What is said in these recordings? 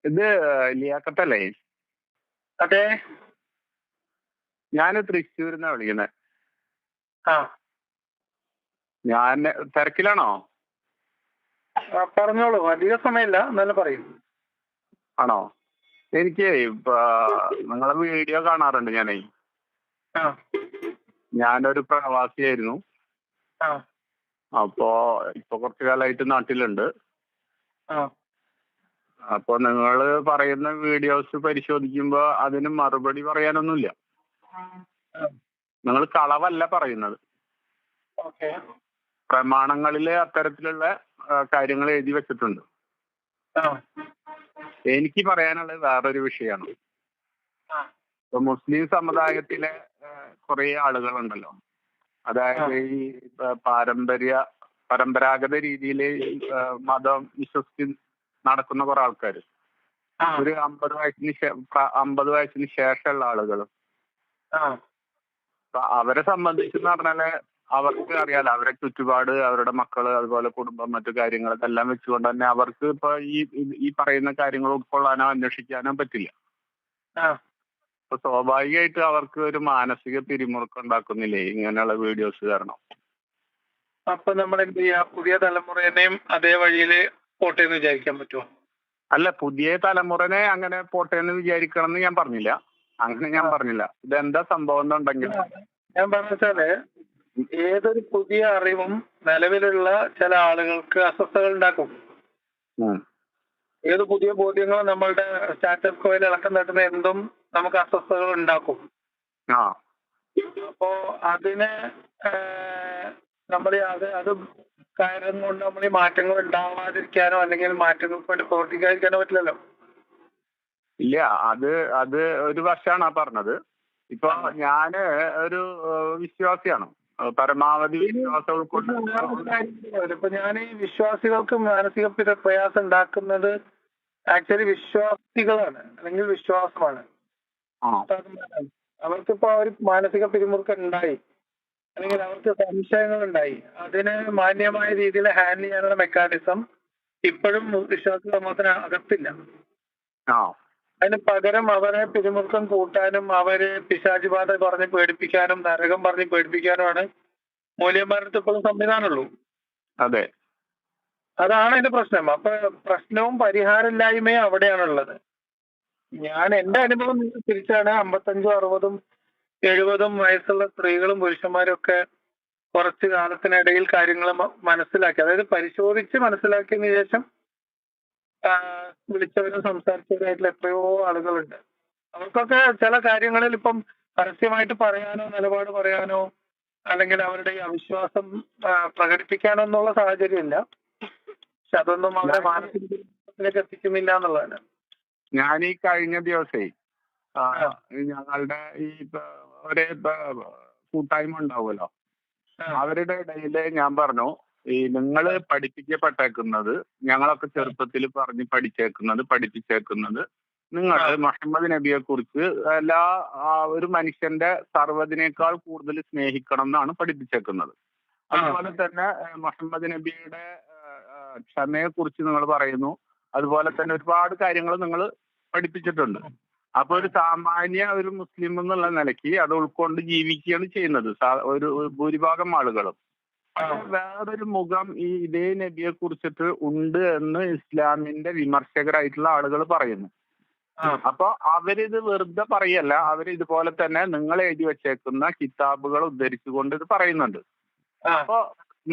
ഇത് ലിയാഖത്തല്ലേ? അതെ. ഞാൻ തൃശ്ശൂരിന്നാ വിളിക്കുന്നത്. ആ. ഞാൻ തിരക്കിലാണോ? പറഞ്ഞോളൂ, അധിക സമയമില്ല, എന്നാലും പറയും. ആണോ? എനിക്ക് നിങ്ങളെ വീഡിയോ കാണാറുണ്ട് ഞാനേ. ആ. ഞാനൊരു പ്രവാസിയായിരുന്നു. ആ. ഇപ്പൊ കുറച്ചു കാലമായിട്ട് നാട്ടിലുണ്ട്. ആ. അപ്പൊ നിങ്ങൾ പറയുന്ന വീഡിയോസ് പരിശോധിക്കുമ്പോ അതിന് മറുപടി പറയാനൊന്നുമില്ല. നിങ്ങൾ കളവല്ല പറയുന്നത്. ഓക്കെ. പ്രമാണങ്ങളില് അത്തരത്തിലുള്ള കാര്യങ്ങൾ എഴുതി വെച്ചിട്ടുണ്ട്. ആ. എനിക്ക് പറയാനുള്ളത് വേറൊരു വിഷയമാണ്. ആ. ഇപ്പൊ മുസ്ലിം സമുദായത്തിലെ കുറെ ആളുകളുണ്ടല്ലോ, അതായത് ഈ പരമ്പരാഗത രീതിയിൽ മതം വിശ്വസിച്ച് നടക്കുന്ന കുറെ ആൾക്കാർ, ഒരു 50 വയസ്സിന് ശേഷമുള്ള ആളുകൾ. അവരെ സംബന്ധിച്ചെന്ന് പറഞ്ഞാല് അവർക്ക് അറിയാലോ, അവരുടെ ചുറ്റുപാട്, അവരുടെ മക്കള്, അതുപോലെ കുടുംബം, മറ്റു കാര്യങ്ങൾ ഇതെല്ലാം വെച്ചുകൊണ്ട് തന്നെ അവർക്ക് ഇപ്പൊ ഈ പറയുന്ന കാര്യങ്ങൾ ഉൾക്കൊള്ളാനോ അന്വേഷിക്കാനോ പറ്റില്ല. അപ്പൊ സ്വാഭാവികമായിട്ട് അവർക്ക് ഒരു മാനസിക പിരിമുറുക്കം ഉണ്ടാക്കുന്നില്ലേ ഇങ്ങനെയുള്ള വീഡിയോസ് കാരണം? അപ്പൊ നമ്മൾ എന്ത് ചെയ്യാ? പുതിയ തലമുറേനെയും അതേ വഴിയില് പോട്ടെ എന്ന് വിചാരിക്കാൻ പറ്റുമോ? അല്ല, പുതിയ തലമുറനെ അങ്ങനെ പോട്ടെ എന്ന് വിചാരിക്കണം എന്ന് ഞാൻ പറഞ്ഞില്ല. അങ്ങനെ ഞാൻ പറഞ്ഞില്ല. ഇതെന്താ സംഭവം എന്നുണ്ടെങ്കിൽ, ഞാൻ പറഞ്ഞാല് ഏതൊരു പുതിയ അറിവും നിലവിലുള്ള ചില ആളുകൾക്ക് അസ്വസ്ഥതകൾ ഉണ്ടാക്കും. ഏത് പുതിയ ബോധ്യങ്ങളും നമ്മളുടെ സ്റ്റാറ്റസ് കോയിൽ ഇളക്കം തട്ടുന്ന എന്തും നമുക്ക് അസ്വസ്ഥതകൾ ഉണ്ടാക്കും. അപ്പോ അതിനെ നമ്മൾ അത് കാരണം കൊണ്ട് നമ്മൾ ഈ മാറ്റങ്ങൾ ഉണ്ടാവാതിരിക്കാനോ അല്ലെങ്കിൽ മാറ്റങ്ങൾക്ക് വേണ്ടി പ്രവർത്തിക്കാതിരിക്കാനോ പറ്റില്ലല്ലോ. ഇല്ല, അത് ഒരു വശമാണ് ആ പറഞ്ഞത്. ഇപ്പൊ ഞാന് ഒരു വിശ്വാസിയാണ്. പരമാവധി വിശ്വാസം ഉൾക്കൊണ്ട് ഇപ്പൊ ഞാൻ ഈ വിശ്വാസികൾക്ക് മാനസിക പ്രയാസം ഉണ്ടാക്കുന്നത് ആക്ച്വലി വിശ്വാസികളാണ്, അല്ലെങ്കിൽ വിശ്വാസമാണ്. അവർക്കിപ്പോ ഒരു മാനസിക പിരിമുറുക്കം ഉണ്ടായി, അല്ലെങ്കിൽ അവർക്ക് സംശയങ്ങൾ ഉണ്ടായി, അതിന് മാന്യമായ രീതിയിൽ ഹാൻഡിൽ ചെയ്യാനുള്ള മെക്കാനിസം ഇപ്പോഴും വിശ്വാസ സമൂഹത്തിന് അകത്തില്ല. അതിന് പകരം അവരെ പിരിമുറുക്കം കൂട്ടാനും അവര് പിശാചുബാധ പറഞ്ഞ് പേടിപ്പിക്കാനും നരകം പറഞ്ഞ് പേടിപ്പിക്കാനുമാണ് മൂല്യന്മാരുടെ ഇപ്പോഴും സംവിധാനമുള്ളൂ. അതെ, അതാണ് അതിന്റെ പ്രശ്നം. അപ്പൊ പ്രശ്നവും പരിഹാരമില്ലായ്മയും അവിടെയാണുള്ളത്. ഞാൻ എന്റെ അനുഭവം തിരിച്ചാണ്. 55, 60, 70 വയസ്സുള്ള സ്ത്രീകളും പുരുഷന്മാരും ഒക്കെ കുറച്ചു കാലത്തിനിടയിൽ കാര്യങ്ങൾ മനസ്സിലാക്കി, അതായത് പരിശോധിച്ച് മനസ്സിലാക്കിയതിനു ശേഷം വിളിച്ചവരും സംസാരിച്ചവരായിട്ടുള്ള എത്രയോ ആളുകളുണ്ട്. അവർക്കൊക്കെ ചില കാര്യങ്ങളിൽ ഇപ്പം പരസ്യമായിട്ട് പറയാനോ നിലപാട് പറയാനോ അല്ലെങ്കിൽ അവരുടെ ഈ അവിശ്വാസം പ്രകടിപ്പിക്കാനോ എന്നുള്ള സാഹചര്യമില്ല. പക്ഷെ അതൊന്നും അവരെ മാനസികത്തിലേക്ക് എത്തിക്കുന്നില്ല എന്നുള്ളതാണ്. ഞാൻ ഈ കഴിഞ്ഞ ദിവസേ ഞങ്ങളുടെ ഈ ഒരു കൂട്ടായ്മ ഉണ്ടാവുമല്ലോ, അവരുടെ ഇടയില് ഞാൻ പറഞ്ഞു, ഈ നിങ്ങൾ പഠിപ്പിക്കപ്പെട്ടേക്കുന്നത്, ഞങ്ങളൊക്കെ ചെറുപ്പത്തിൽ പറഞ്ഞ് പഠിപ്പിച്ചേക്കുന്നത് നിങ്ങൾ മുഹമ്മദ് നബിയെ കുറിച്ച് ഒരു മനുഷ്യന്റെ സർവ്വതിനേക്കാൾ കൂടുതൽ സ്നേഹിക്കണം എന്നാണ് പഠിപ്പിച്ചേക്കുന്നത്. അതുപോലെ തന്നെ മുഹമ്മദ് നബിയുടെ ക്ഷമയെ കുറിച്ച് നിങ്ങൾ പറയുന്നു. അതുപോലെ തന്നെ ഒരുപാട് കാര്യങ്ങൾ നിങ്ങൾ പഠിപ്പിച്ചിട്ടുണ്ട്. അപ്പൊ ഒരു സാമാന്യ ഒരു മുസ്ലിം എന്നുള്ള നിലയ്ക്ക് അത് ഉൾക്കൊണ്ട് ജീവിക്കുകയാണ് ചെയ്യുന്നത് ഒരു ഭൂരിഭാഗം ആളുകളും. വേറൊരു മുഖം ഈ ഇതേ നബിയെ കുറിച്ചിട്ട് ഉണ്ട് എന്ന് ഇസ്ലാമിന്റെ വിമർശകരായിട്ടുള്ള ആളുകൾ പറയുന്നു. അപ്പൊ അവരിത് വെറുതെ പറയല്ല, അവര് ഇതുപോലെ തന്നെ നിങ്ങൾ എഴുതി വെച്ചേക്കുന്ന കിതാബുകൾ ഉദ്ധരിച്ചുകൊണ്ട് ഇത് പറയുന്നുണ്ട്. അപ്പൊ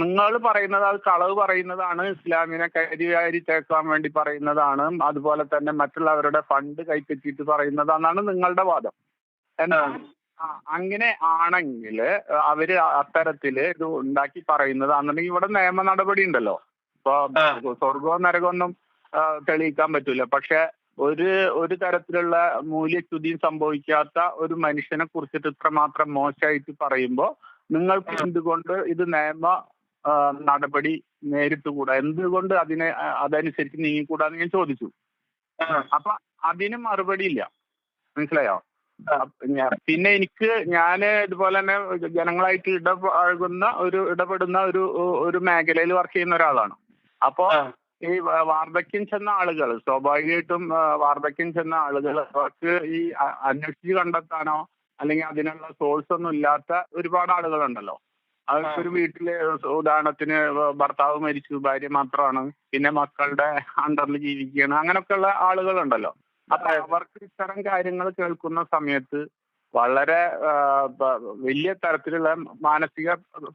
നിങ്ങൾ പറയുന്നത് അത് കളവ് പറയുന്നതാണ്, ഇസ്ലാമിനെ കരിവാരി തേക്കാൻ വേണ്ടി പറയുന്നതാണ്, അതുപോലെ തന്നെ മറ്റുള്ളവരുടെ ഫണ്ട് കൈപ്പറ്റിയിട്ട് പറയുന്നതാണെന്നാണ് നിങ്ങളുടെ വാദം. എന്നാൽ അങ്ങനെ ആണെങ്കിൽ അവര് അത്തരത്തില് ഇത് ഉണ്ടാക്കി പറയുന്നതാണെന്നുണ്ടെങ്കിൽ ഇവിടെ നിയമ നടപടി ഉണ്ടല്ലോ. ഇപ്പൊ സ്വർഗവും നരകമൊന്നും തെളിയിക്കാൻ പറ്റൂല. പക്ഷെ ഒരു തരത്തിലുള്ള മൂല്യച്യുതിയും സംഭവിക്കാത്ത ഒരു മനുഷ്യനെ കുറിച്ചിട്ട് ഇത്രമാത്രം മോശമായിട്ട് പറയുമ്പോൾ നിങ്ങൾക്ക് എന്തുകൊണ്ട് ഇത് നിയമ നടപടി നേരിട്ടുകൂടാ? എന്തുകൊണ്ട് അതനുസരിച്ച് നീങ്ങിക്കൂടാന്ന് ഞാൻ ചോദിച്ചു. അപ്പൊ അതിന് മറുപടി ഇല്ല. മനസ്സിലായോ? പിന്നെ ഞാന് ഇതുപോലെ തന്നെ ജനങ്ങളായിട്ട് ഇടപെടുന്ന ഒരു മേഖലയിൽ വർക്ക് ചെയ്യുന്ന ഒരാളാണ്. അപ്പോ ഈ വാർദ്ധക്യം ചെന്ന ആളുകൾ സ്വാഭാവികമായിട്ടും വാർദ്ധക്യം ചെന്ന ആളുകൾ അവർക്ക് ഈ അന്വേഷിച്ച് കണ്ടെത്താനോ അല്ലെങ്കിൽ അതിനുള്ള സോഴ്സ് ഒന്നും ഇല്ലാത്ത ഒരുപാട് ആളുകളുണ്ടല്ലോ. അവർക്കൊരു വീട്ടില് ഉദാഹരണത്തിന് ഭർത്താവ് മരിച്ചു, ഭാര്യ മാത്രമാണ്, പിന്നെ മക്കളുടെ അണ്ടറിൽ ജീവിക്കുകയാണ്, അങ്ങനെയൊക്കെയുള്ള ആളുകളുണ്ടല്ലോ. അപ്പൊ അവർക്ക് ഇത്തരം കാര്യങ്ങൾ കേൾക്കുന്ന സമയത്ത് വളരെ വലിയ തരത്തിലുള്ള മാനസിക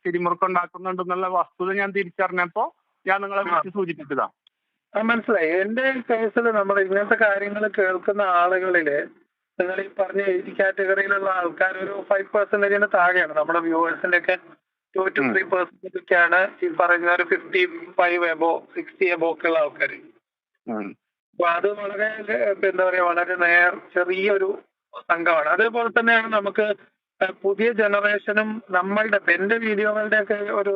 പിരിമുറുക്കുണ്ടാക്കുന്നുണ്ടെന്നുള്ള വസ്തുത ഞാൻ തിരിച്ചറിഞ്ഞപ്പോ ഞാൻ നിങ്ങളെ വിളിച്ച് സൂചിപ്പിച്ചതാ. മനസ്സിലായി. എന്റെ കേസിൽ നമ്മൾ ഇങ്ങനത്തെ കാര്യങ്ങൾ കേൾക്കുന്ന ആളുകളില് നിങ്ങൾ ഈ പറഞ്ഞ ഏജ് കാറ്റഗറിയിലുള്ള ആൾക്കാർ ഒരു 5% താഴെയാണ്. നമ്മുടെ വ്യൂവേഴ്സിന്റെ ഒക്കെ 2 to 3% ഒക്കെയാണ് ഈ പറയുന്ന ഒരു 55 എബോ 60 എബോ ഒക്കെ ഉള്ള ആൾക്കാർ. അപ്പൊ അത് വളരെ എന്താ പറയാ വളരെ ചെറിയൊരു സംഘമാണ്. അതേപോലെ തന്നെയാണ് നമുക്ക് പുതിയ ജനറേഷനും നമ്മളുടെ എന്റെ വീഡിയോകളുടെ ഒക്കെ ഒരു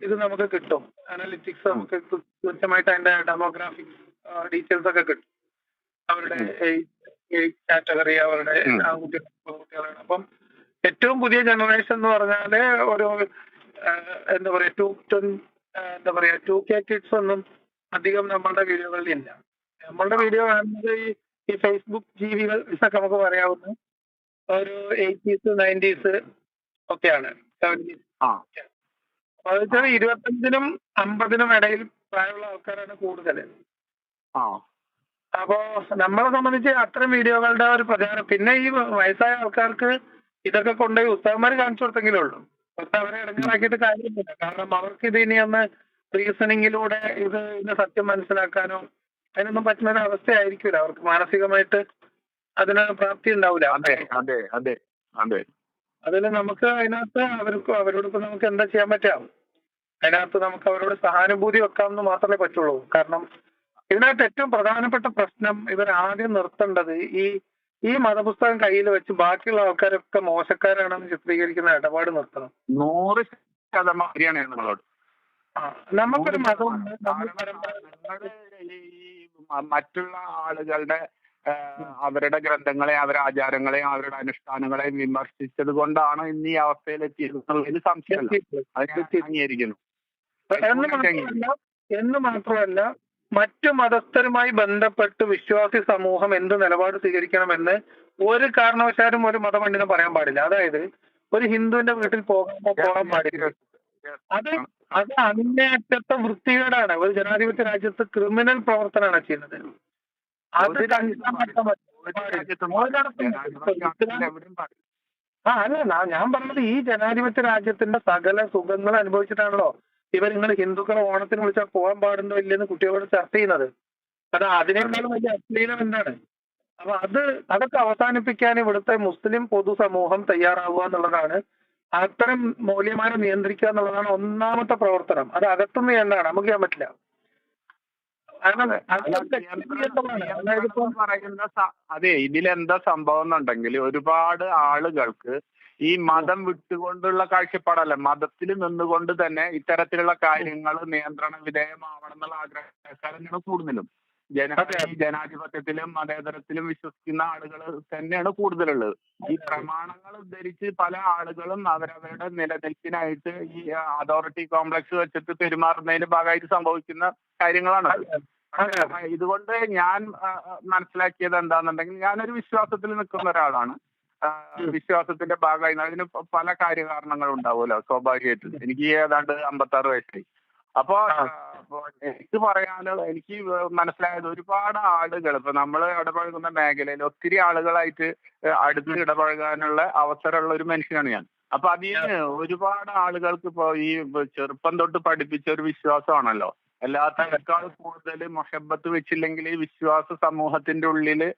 ഇത് നമുക്ക് കിട്ടും. അനലിറ്റിക്സ് നമുക്ക് കൃത്യമായിട്ട് അതിന്റെ ഡെമോഗ്രാഫിക്സ് ഡീറ്റെയിൽസ് ഒക്കെ കിട്ടും. അവരുടെ ഏജ് കാറ്റഗറി, അവരുടെ ആൺകുട്ടികളാണ്. അപ്പം ഏറ്റവും പുതിയ ജനറേഷൻ എന്ന് പറഞ്ഞാല് ഒരു എന്താ പറയാ 2K കിഡ്സ് ഒന്നും അധികം നമ്മളുടെ വീഡിയോകളിൽ ഇല്ല. നമ്മളുടെ വീഡിയോ കാണുന്നത് ഈ ഫേസ്ബുക്ക് ജീവികൾ എന്നൊക്കെ നമുക്ക് പറയാവുന്ന ഒരു 80s 90s ഒക്കെയാണ്, 70s. അത് വെച്ചാൽ 25നും 50നും ഇടയിൽ പ്രായമുള്ള ആൾക്കാരാണ് കൂടുതൽ. അപ്പോ നമ്മളെ സംബന്ധിച്ച് അത്തരം വീഡിയോകളുടെ ഒരു പ്രചാരം, പിന്നെ ഈ വയസ്സായ ആൾക്കാർക്ക് ഇതൊക്കെ കൊണ്ടുപോയി ഉസ്താദന്മാർ കാണിച്ചു കൊടുത്തെങ്കിലേ ഉള്ളൂ. പക്ഷെ അവരെ ഇടങ്ങാറാക്കിയിട്ട് കാര്യമില്ല. കാരണം അവർക്ക് ഇത് ഇനി ഒന്ന് റീസണിങ്ങിലൂടെ ഇതിന്റെ സത്യം മനസ്സിലാക്കാനോ അതിനൊന്നും പറ്റുന്ന ഒരു അവസ്ഥയായിരിക്കില്ല. അവർക്ക് മാനസികമായിട്ട് അതിന് പ്രാപ്തി ഉണ്ടാവില്ല. അതിൽ നമുക്ക് അതിനകത്ത് അവരോടൊപ്പം നമുക്ക് എന്താ ചെയ്യാൻ പറ്റാം? അതിനകത്ത് നമുക്ക് അവരോട് സഹാനുഭൂതി വെക്കാമെന്ന് മാത്രമേ പറ്റുള്ളൂ. കാരണം ഇതിനകത്ത് ഏറ്റവും പ്രധാനപ്പെട്ട പ്രശ്നം ഇവർ ആദ്യം നിർത്തേണ്ടത് ഈ മതപുസ്തകം കയ്യിൽ വെച്ച് ബാക്കിയുള്ള ആൾക്കാരൊക്കെ മോശക്കാരാണെന്ന് ചിത്രീകരിക്കുന്ന ഇടപാട് നിർത്തണം. 100% നമുക്കൊരു മതം മറ്റുള്ള ആളുകളുടെ അവരുടെ ഗ്രന്ഥങ്ങളെ, അവരുടെ ആചാരങ്ങളെയും അവരുടെ അനുഷ്ഠാനങ്ങളെയും വിമർശിച്ചത് കൊണ്ടാണ് ഇന്ന് ഈ അവസ്ഥയിലെത്തിയത് സംശയമില്ല. അത് ഞാൻ അംഗീകരിക്കുന്നു. എന്ന് മാത്രമല്ല മറ്റു മതസ്ഥരുമായി ബന്ധപ്പെട്ട് വിശ്വാസി സമൂഹം എന്ത് നിലപാട് സ്വീകരിക്കണമെന്ന് ഒരു കാരണവശാലും ഒരു മതപണ്ഡിതൻ പറയാൻ പാടില്ല. അതായത് ഒരു ഹിന്ദുവിന്റെ വീട്ടിൽ പോകാൻ പാടില്ല. അത് അങ്ങേയറ്റത്തെ വൃത്തികേടാണ്. ഒരു ജനാധിപത്യ രാജ്യത്ത് ക്രിമിനൽ പ്രവർത്തനമാണ് ചെയ്യുന്നത്. അത് അല്ല ഞാൻ പറഞ്ഞത് ഈ ജനാധിപത്യ രാജ്യത്തിന്റെ സകല സുഖങ്ങൾ അനുഭവിച്ചിട്ടാണല്ലോ നിങ്ങൾ ഹിന്ദുക്കളെ ഓണത്തിന് വിളിച്ചാൽ പോകാൻ പാടുണ്ടോ ഇല്ലെന്ന് കുട്ടികളോട് ചർച്ച ചെയ്യുന്നത്. അത് അതിനേക്കാളും വലിയ അശ്ലീലം എന്താണ്? അപ്പൊ അതൊക്കെ അവസാനിപ്പിക്കാൻ ഇവിടുത്തെ മുസ്ലിം പൊതുസമൂഹം തയ്യാറാവുക എന്നുള്ളതാണ്. അത്തരം മൂല്യമാരെ നിയന്ത്രിക്കുക എന്നുള്ളതാണ് ഒന്നാമത്തെ പ്രവർത്തനം. അത് അകത്തുനിന്ന് ചെയ്യേണ്ടതാണ്, നമുക്ക് ചെയ്യാൻ പറ്റില്ല. അതെ, ഇതിലെന്താ സംഭവം എന്നുണ്ടെങ്കിൽ ഒരുപാട് ആളുകൾക്ക് ഈ മതം വിട്ടുകൊണ്ടുള്ള കാഴ്ചപ്പാടല്ല, മതത്തിൽ നിന്നുകൊണ്ട് തന്നെ ഇത്തരത്തിലുള്ള കാര്യങ്ങൾ നിയന്ത്രണ വിധേയമാവണം എന്നുള്ള ആഗ്രഹക്കാരാണ് കൂടുതലും. ജനാധിപത്യത്തിലും മതേതരത്തിലും വിശ്വസിക്കുന്ന ആളുകൾ തന്നെയാണ് കൂടുതലുള്ളത്. ഈ പ്രമാണങ്ങൾ ഉദ്ധരിച്ച് പല ആളുകളും അവരവരുടെ നിലനിൽപ്പിനായിട്ട് ഈ അതോറിറ്റി കോംപ്ലക്സ് വെച്ചിട്ട് പെരുമാറുന്നതിന്റെ ഭാഗമായിട്ട് സംഭവിക്കുന്ന കാര്യങ്ങളാണ്. ഇതുകൊണ്ട് ഞാൻ മനസ്സിലാക്കിയത് എന്താണെന്നുണ്ടെങ്കിൽ, ഞാനൊരു വിശ്വാസത്തിൽ നിൽക്കുന്ന ഒരാളാണ്. വിശ്വാസത്തിന്റെ ഭാഗമായി അതിന് പല കാര്യകാരണങ്ങൾ ഉണ്ടാവുമല്ലോ സ്വാഭാവികമായിട്ടും. എനിക്ക് ഏതാണ്ട് 56 വയസ്സായി. അപ്പോ എനിക്ക് പറയാനുള്ള, എനിക്ക് മനസ്സിലായത് ഒരുപാട് ആളുകൾ ഇപ്പൊ നമ്മൾ ഇടപഴകുന്ന മേഖലയിൽ ഒത്തിരി ആളുകളായിട്ട് അടുത്ത് ഇടപഴകാനുള്ള അവസരമുള്ള ഒരു മനുഷ്യനാണ് ഞാൻ. അപ്പൊ അതിന് ഒരുപാട് ആളുകൾക്ക് ഇപ്പോ ഈ ചെറുപ്പം തൊട്ട് പഠിപ്പിച്ച ഒരു വിശ്വാസമാണല്ലോ, എല്ലാത്തേക്കാൾ കൂടുതൽ മൊഹബത്ത് വെച്ചില്ലെങ്കിൽ ഈ വിശ്വാസ സമൂഹത്തിന്റെ ഉള്ളില്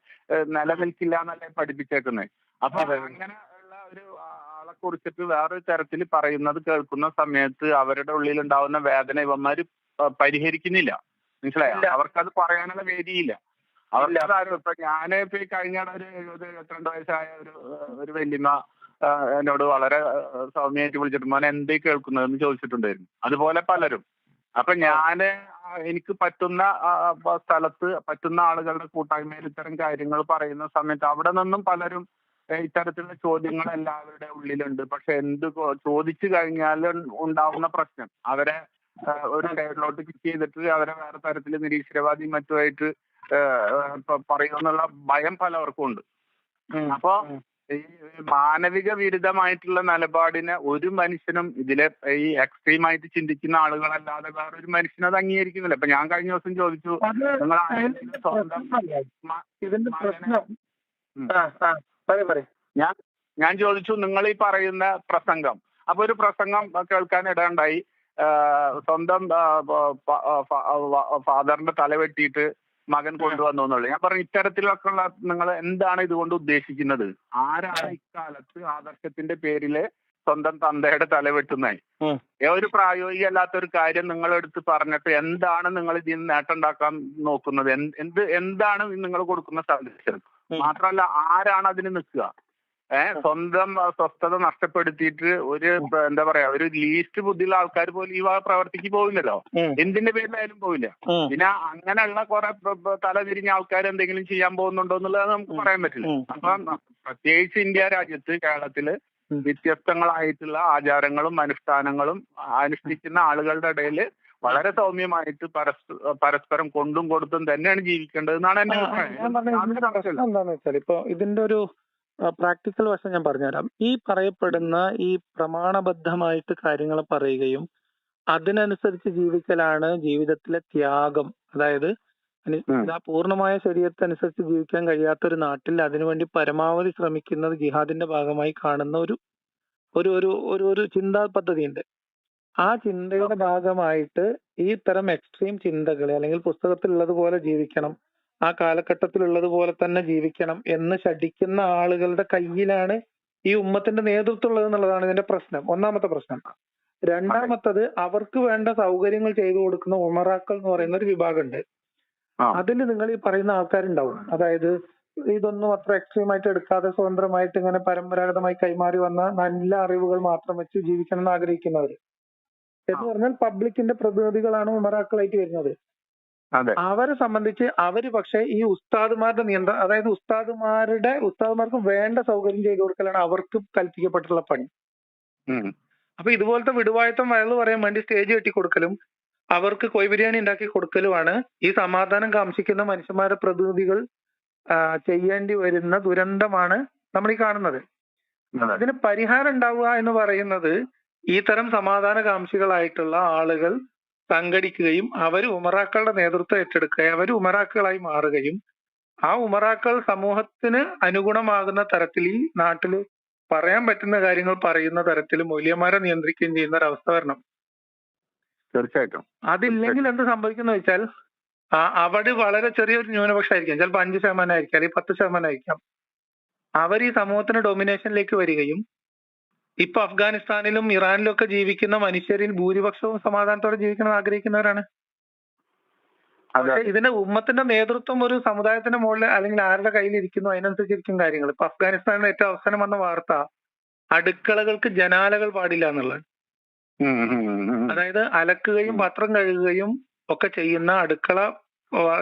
നിലനിൽക്കില്ല എന്നല്ലേ പഠിപ്പിച്ചേക്കുന്നത്. അപ്പൊ അങ്ങനെ ഉള്ള ഒരു ആളെ കുറിച്ചിട്ട് വേറൊരു തരത്തിൽ പറയുന്നത് കേൾക്കുന്ന സമയത്ത് അവരുടെ ഉള്ളിൽ ഉണ്ടാവുന്ന വേദന ഇവന്മാര് പരിഹരിക്കുന്നില്ല. മനസ്സിലായോ? അവർക്കത് പറയാനുള്ള വേദിയില്ല. അവർക്കതാരും ഇപ്പൊ ഞാനിപ്പോ ഈ കഴിഞ്ഞ ഒരു 72 വയസ്സായ ഒരു വല്യമ്മ എന്നോട് വളരെ സൗമ്യമായിട്ട് വിളിച്ചിട്ട് മോനെ എന്തേ കേൾക്കുന്നതെന്ന് ചോദിച്ചിട്ടുണ്ടായിരുന്നു. അതുപോലെ പലരും. അപ്പൊ എനിക്ക് പറ്റുന്ന സ്ഥലത്ത് പറ്റുന്ന ആളുകളുടെ കൂട്ടായ്മയിൽ ഇത്തരം കാര്യങ്ങൾ പറയുന്ന സമയത്ത് അവിടെ നിന്നും പലരും ഇത്തരത്തിലുള്ള ചോദ്യങ്ങൾ എല്ലാവരുടെ ഉള്ളിലുണ്ട്. പക്ഷെ ചോദിച്ചു കഴിഞ്ഞാൽ ഉണ്ടാവുന്ന പ്രശ്നം, അവരെ ഒരു സൈഡിലോട്ട് കിക്ക് ചെയ്തിട്ട് അവരെ വേറെ തരത്തിൽ നിരീശ്വരവാദി മറ്റുമായിട്ട് പറയുമെന്നുള്ള ഭയം പലവർക്കും ഉണ്ട്. അപ്പൊ ഈ മാനവിക വിരുദ്ധമായിട്ടുള്ള നിലപാടിനെ ഒരു മനുഷ്യനും ഇതിലെ ഈ എക്സ്ട്രീമായിട്ട് ചിന്തിക്കുന്ന ആളുകളല്ലാതെ വേറൊരു മനുഷ്യനും അത് അംഗീകരിക്കുന്നില്ല. ഇപ്പൊ ഞാൻ കഴിഞ്ഞ ദിവസം ചോദിച്ചു, നിങ്ങൾ സ്വന്തം ഞാൻ ചോദിച്ചു, നിങ്ങൾ ഈ പറയുന്ന പ്രസംഗം, അപ്പൊ ഒരു പ്രസംഗം കേൾക്കാൻ ഇടയുണ്ടായി, സ്വന്തം ഫാദറിന്റെ തല വെട്ടിയിട്ട് മകൻ കൊണ്ടുവന്നു എന്നുള്ളത്. ഞാൻ പറഞ്ഞു, ഇത്തരത്തിലൊക്കെ നിങ്ങൾ എന്താണ് ഇതുകൊണ്ട് ഉദ്ദേശിക്കുന്നത്? ആരാണ് ഇക്കാലത്ത് ആദർശത്തിന്റെ പേരില് സ്വന്തം തന്തയുടെ തല വെട്ടുന്നത്? ഒരു പ്രായോഗിക അല്ലാത്ത ഒരു കാര്യം നിങ്ങളെടുത്ത് പറഞ്ഞിട്ട് എന്താണ് നിങ്ങൾ ഇതിൽ നിന്ന് നേട്ടം ഉണ്ടാക്കാൻ നോക്കുന്നത്? എന്താണ് നിങ്ങൾ കൊടുക്കുന്ന സന്ദേശം? മാത്രമല്ല, ആരാണ് അതിന് നിൽക്കുക? സ്വന്തം സ്വസ്ഥത നഷ്ടപ്പെടുത്തിയിട്ട് ഒരു എന്താ പറയാ, ഒരു ലീസ്റ്റ് ബുദ്ധിയുള്ള ആൾക്കാർ പോലും ഈ പ്രവർത്തിക്ക് പോവില്ലല്ലോ. എന്തിന്റെ പേരിലായാലും പോവില്ല. പിന്നെ അങ്ങനെയുള്ള കുറെ തല തിരിഞ്ഞ ആൾക്കാർ എന്തെങ്കിലും ചെയ്യാൻ പോകുന്നുണ്ടോ എന്നുള്ളത് നമുക്ക് പറയാൻ പറ്റില്ല. അപ്പം പ്രത്യേകിച്ച് ഇന്ത്യ രാജ്യത്ത്, കേരളത്തില് വ്യത്യസ്തങ്ങളായിട്ടുള്ള ആചാരങ്ങളും അനുഷ്ഠാനങ്ങളും അനുഷ്ഠിക്കുന്ന ആളുകളുടെ ഇടയിൽ വളരെ സൗമ്യമായിട്ട് പരസ്പരം കൊണ്ടും കൊടുത്തും തന്നെയാണ് ജീവിക്കേണ്ടത് എന്നാണ് എന്റെ അഭിപ്രായം. എന്താന്ന് വെച്ചാൽ, ഇപ്പൊ ഇതിന്റെ ഒരു പ്രാക്ടിക്കൽ വശം ഞാൻ പറഞ്ഞുതരാം. ഈ പറയപ്പെടുന്ന ഈ പ്രമാണബദ്ധമായിട്ട് കാര്യങ്ങൾ പറയുകയും അതിനനുസരിച്ച് ജീവിക്കലാണ് ജീവിതത്തിലെ ത്യാഗം. അതായത് പൂർണ്ണമായ ശരീരത്തനുസരിച്ച് ജീവിക്കാൻ കഴിയാത്ത ഒരു നാട്ടിൽ അതിനുവേണ്ടി പരമാവധി ശ്രമിക്കുന്നത് ജിഹാദിന്റെ ഭാഗമായി കാണുന്ന ഒരു ചിന്താ പദ്ധതിയുണ്ട്. ആ ചിന്തയുടെ ഭാഗമായിട്ട് ഈ തരം എക്സ്ട്രീം ചിന്തകളെ, അല്ലെങ്കിൽ പുസ്തകത്തിലുള്ളതുപോലെ ജീവിക്കണം, ആ കാലഘട്ടത്തിലുള്ളതുപോലെ തന്നെ ജീവിക്കണം എന്ന് ശഠിക്കുന്ന ആളുകളുടെ കയ്യിലാണ് ഈ ഉമ്മത്തിന്റെ നേതൃത്വം ഉള്ളത് എന്നുള്ളതാണ് ഇതിന്റെ പ്രശ്നം. ഒന്നാമത്തെ പ്രശ്നം. രണ്ടാമത്തത്, അവർക്ക് വേണ്ട സൗകര്യങ്ങൾ ചെയ്തു കൊടുക്കുന്ന ഉമറാക്കൾ എന്ന് പറയുന്ന ഒരു വിഭാഗമുണ്ട്. അതിൽ നിങ്ങൾ ഈ പറയുന്ന ആൾക്കാരുണ്ടാവും. അതായത് ഇതൊന്നും അത്ര എക്സ്ട്രീം ആയിട്ട് എടുക്കാതെ സ്വതന്ത്രമായിട്ട് ഇങ്ങനെ പരമ്പരാഗതമായി കൈമാറി വന്ന നല്ല അറിവുകൾ മാത്രം വെച്ച് ജീവിക്കണം എന്ന് ആഗ്രഹിക്കുന്നവർ എന്ന് പറഞ്ഞാൽ പബ്ലിക്കിന്റെ പ്രതിനിധികളാണ് ഉമറാക്കളായിട്ട് വരുന്നത്. അവരെ സംബന്ധിച്ച് അവര് പക്ഷെ ഈ ഉസ്താദുമാരുടെ നിയന്ത്രണം, അതായത് ഉസ്താദുമാർക്ക് വേണ്ട സൗകര്യം ചെയ്തു കൊടുക്കലാണ് അവർക്ക് കൽപ്പിക്കപ്പെട്ടിട്ടുള്ള പണി. അപ്പൊ ഇതുപോലത്തെ വിടുവായത്തം വയലു പറയാൻ വേണ്ടി സ്റ്റേജ് കെട്ടിക്കൊടുക്കലും അവർക്ക് കോഴി ബിരിയാണി ഉണ്ടാക്കി കൊടുക്കലുമാണ് ഈ സമാധാനം കാംക്ഷിക്കുന്ന മനുഷ്യന്മാരുടെ പ്രതിനിധികൾ ചെയ്യേണ്ടി വരുന്ന ദുരന്തമാണ് നമ്മൾ ഈ കാണുന്നത്. അതിന് പരിഹാരം ഉണ്ടാവുക എന്ന് പറയുന്നത് ഈ തരം സമാധാന കാംക്ഷികളായിട്ടുള്ള ആളുകൾ സംഘടിക്കുകയും അവർ ഉമറാക്കളുടെ നേതൃത്വം ഏറ്റെടുക്കുകയും അവർ ഉമറാക്കളായി മാറുകയും ആ ഉമറാക്കൾ സമൂഹത്തിന് അനുഗുണമാകുന്ന തരത്തിൽ ഈ നാട്ടിൽ പറയാൻ പറ്റുന്ന കാര്യങ്ങൾ പറയുന്ന തരത്തിൽ മൗലവിമാരെ നിയന്ത്രിക്കുകയും ചെയ്യുന്ന ഒരു അവസ്ഥ വരണം. തീർച്ചയായിട്ടും. അതില്ലെങ്കിൽ എന്ത് സംഭവിക്കുന്ന വെച്ചാൽ അവിടെ വളരെ ചെറിയൊരു ന്യൂനപക്ഷം ആയിരിക്കാം, ചിലപ്പോൾ 5% ആയിരിക്കാം, അല്ലെങ്കിൽ 10% ആയിരിക്കാം. അവർ ഈ സമൂഹത്തിന് ഡൊമിനേഷനിലേക്ക് വരികയും ഇപ്പൊ അഫ്ഗാനിസ്ഥാനിലും ഇറാനിലും ഒക്കെ ജീവിക്കുന്ന മനുഷ്യരിൽ ഭൂരിപക്ഷവും സമാധാനത്തോടെ ജീവിക്കണം ആഗ്രഹിക്കുന്നവരാണ്. പക്ഷെ ഇതിന്റെ ഉമ്മത്തിന്റെ നേതൃത്വം ഒരു സമുദായത്തിന്റെ മുകളിൽ അല്ലെങ്കിൽ ആരുടെ കയ്യിൽ ഇരിക്കുന്നു അതിനനുസരിച്ചിരിക്കും കാര്യങ്ങൾ. ഇപ്പൊ അഫ്ഗാനിസ്ഥാനിൽ ഏറ്റവും അവസാനം വന്ന വാർത്ത അടുക്കളകൾക്ക് ജനാലകൾ പാടില്ല എന്നുള്ളത്. അതായത് അലക്കുകയും പത്രം കഴുകുകയും ഒക്കെ ചെയ്യുന്ന അടുക്കള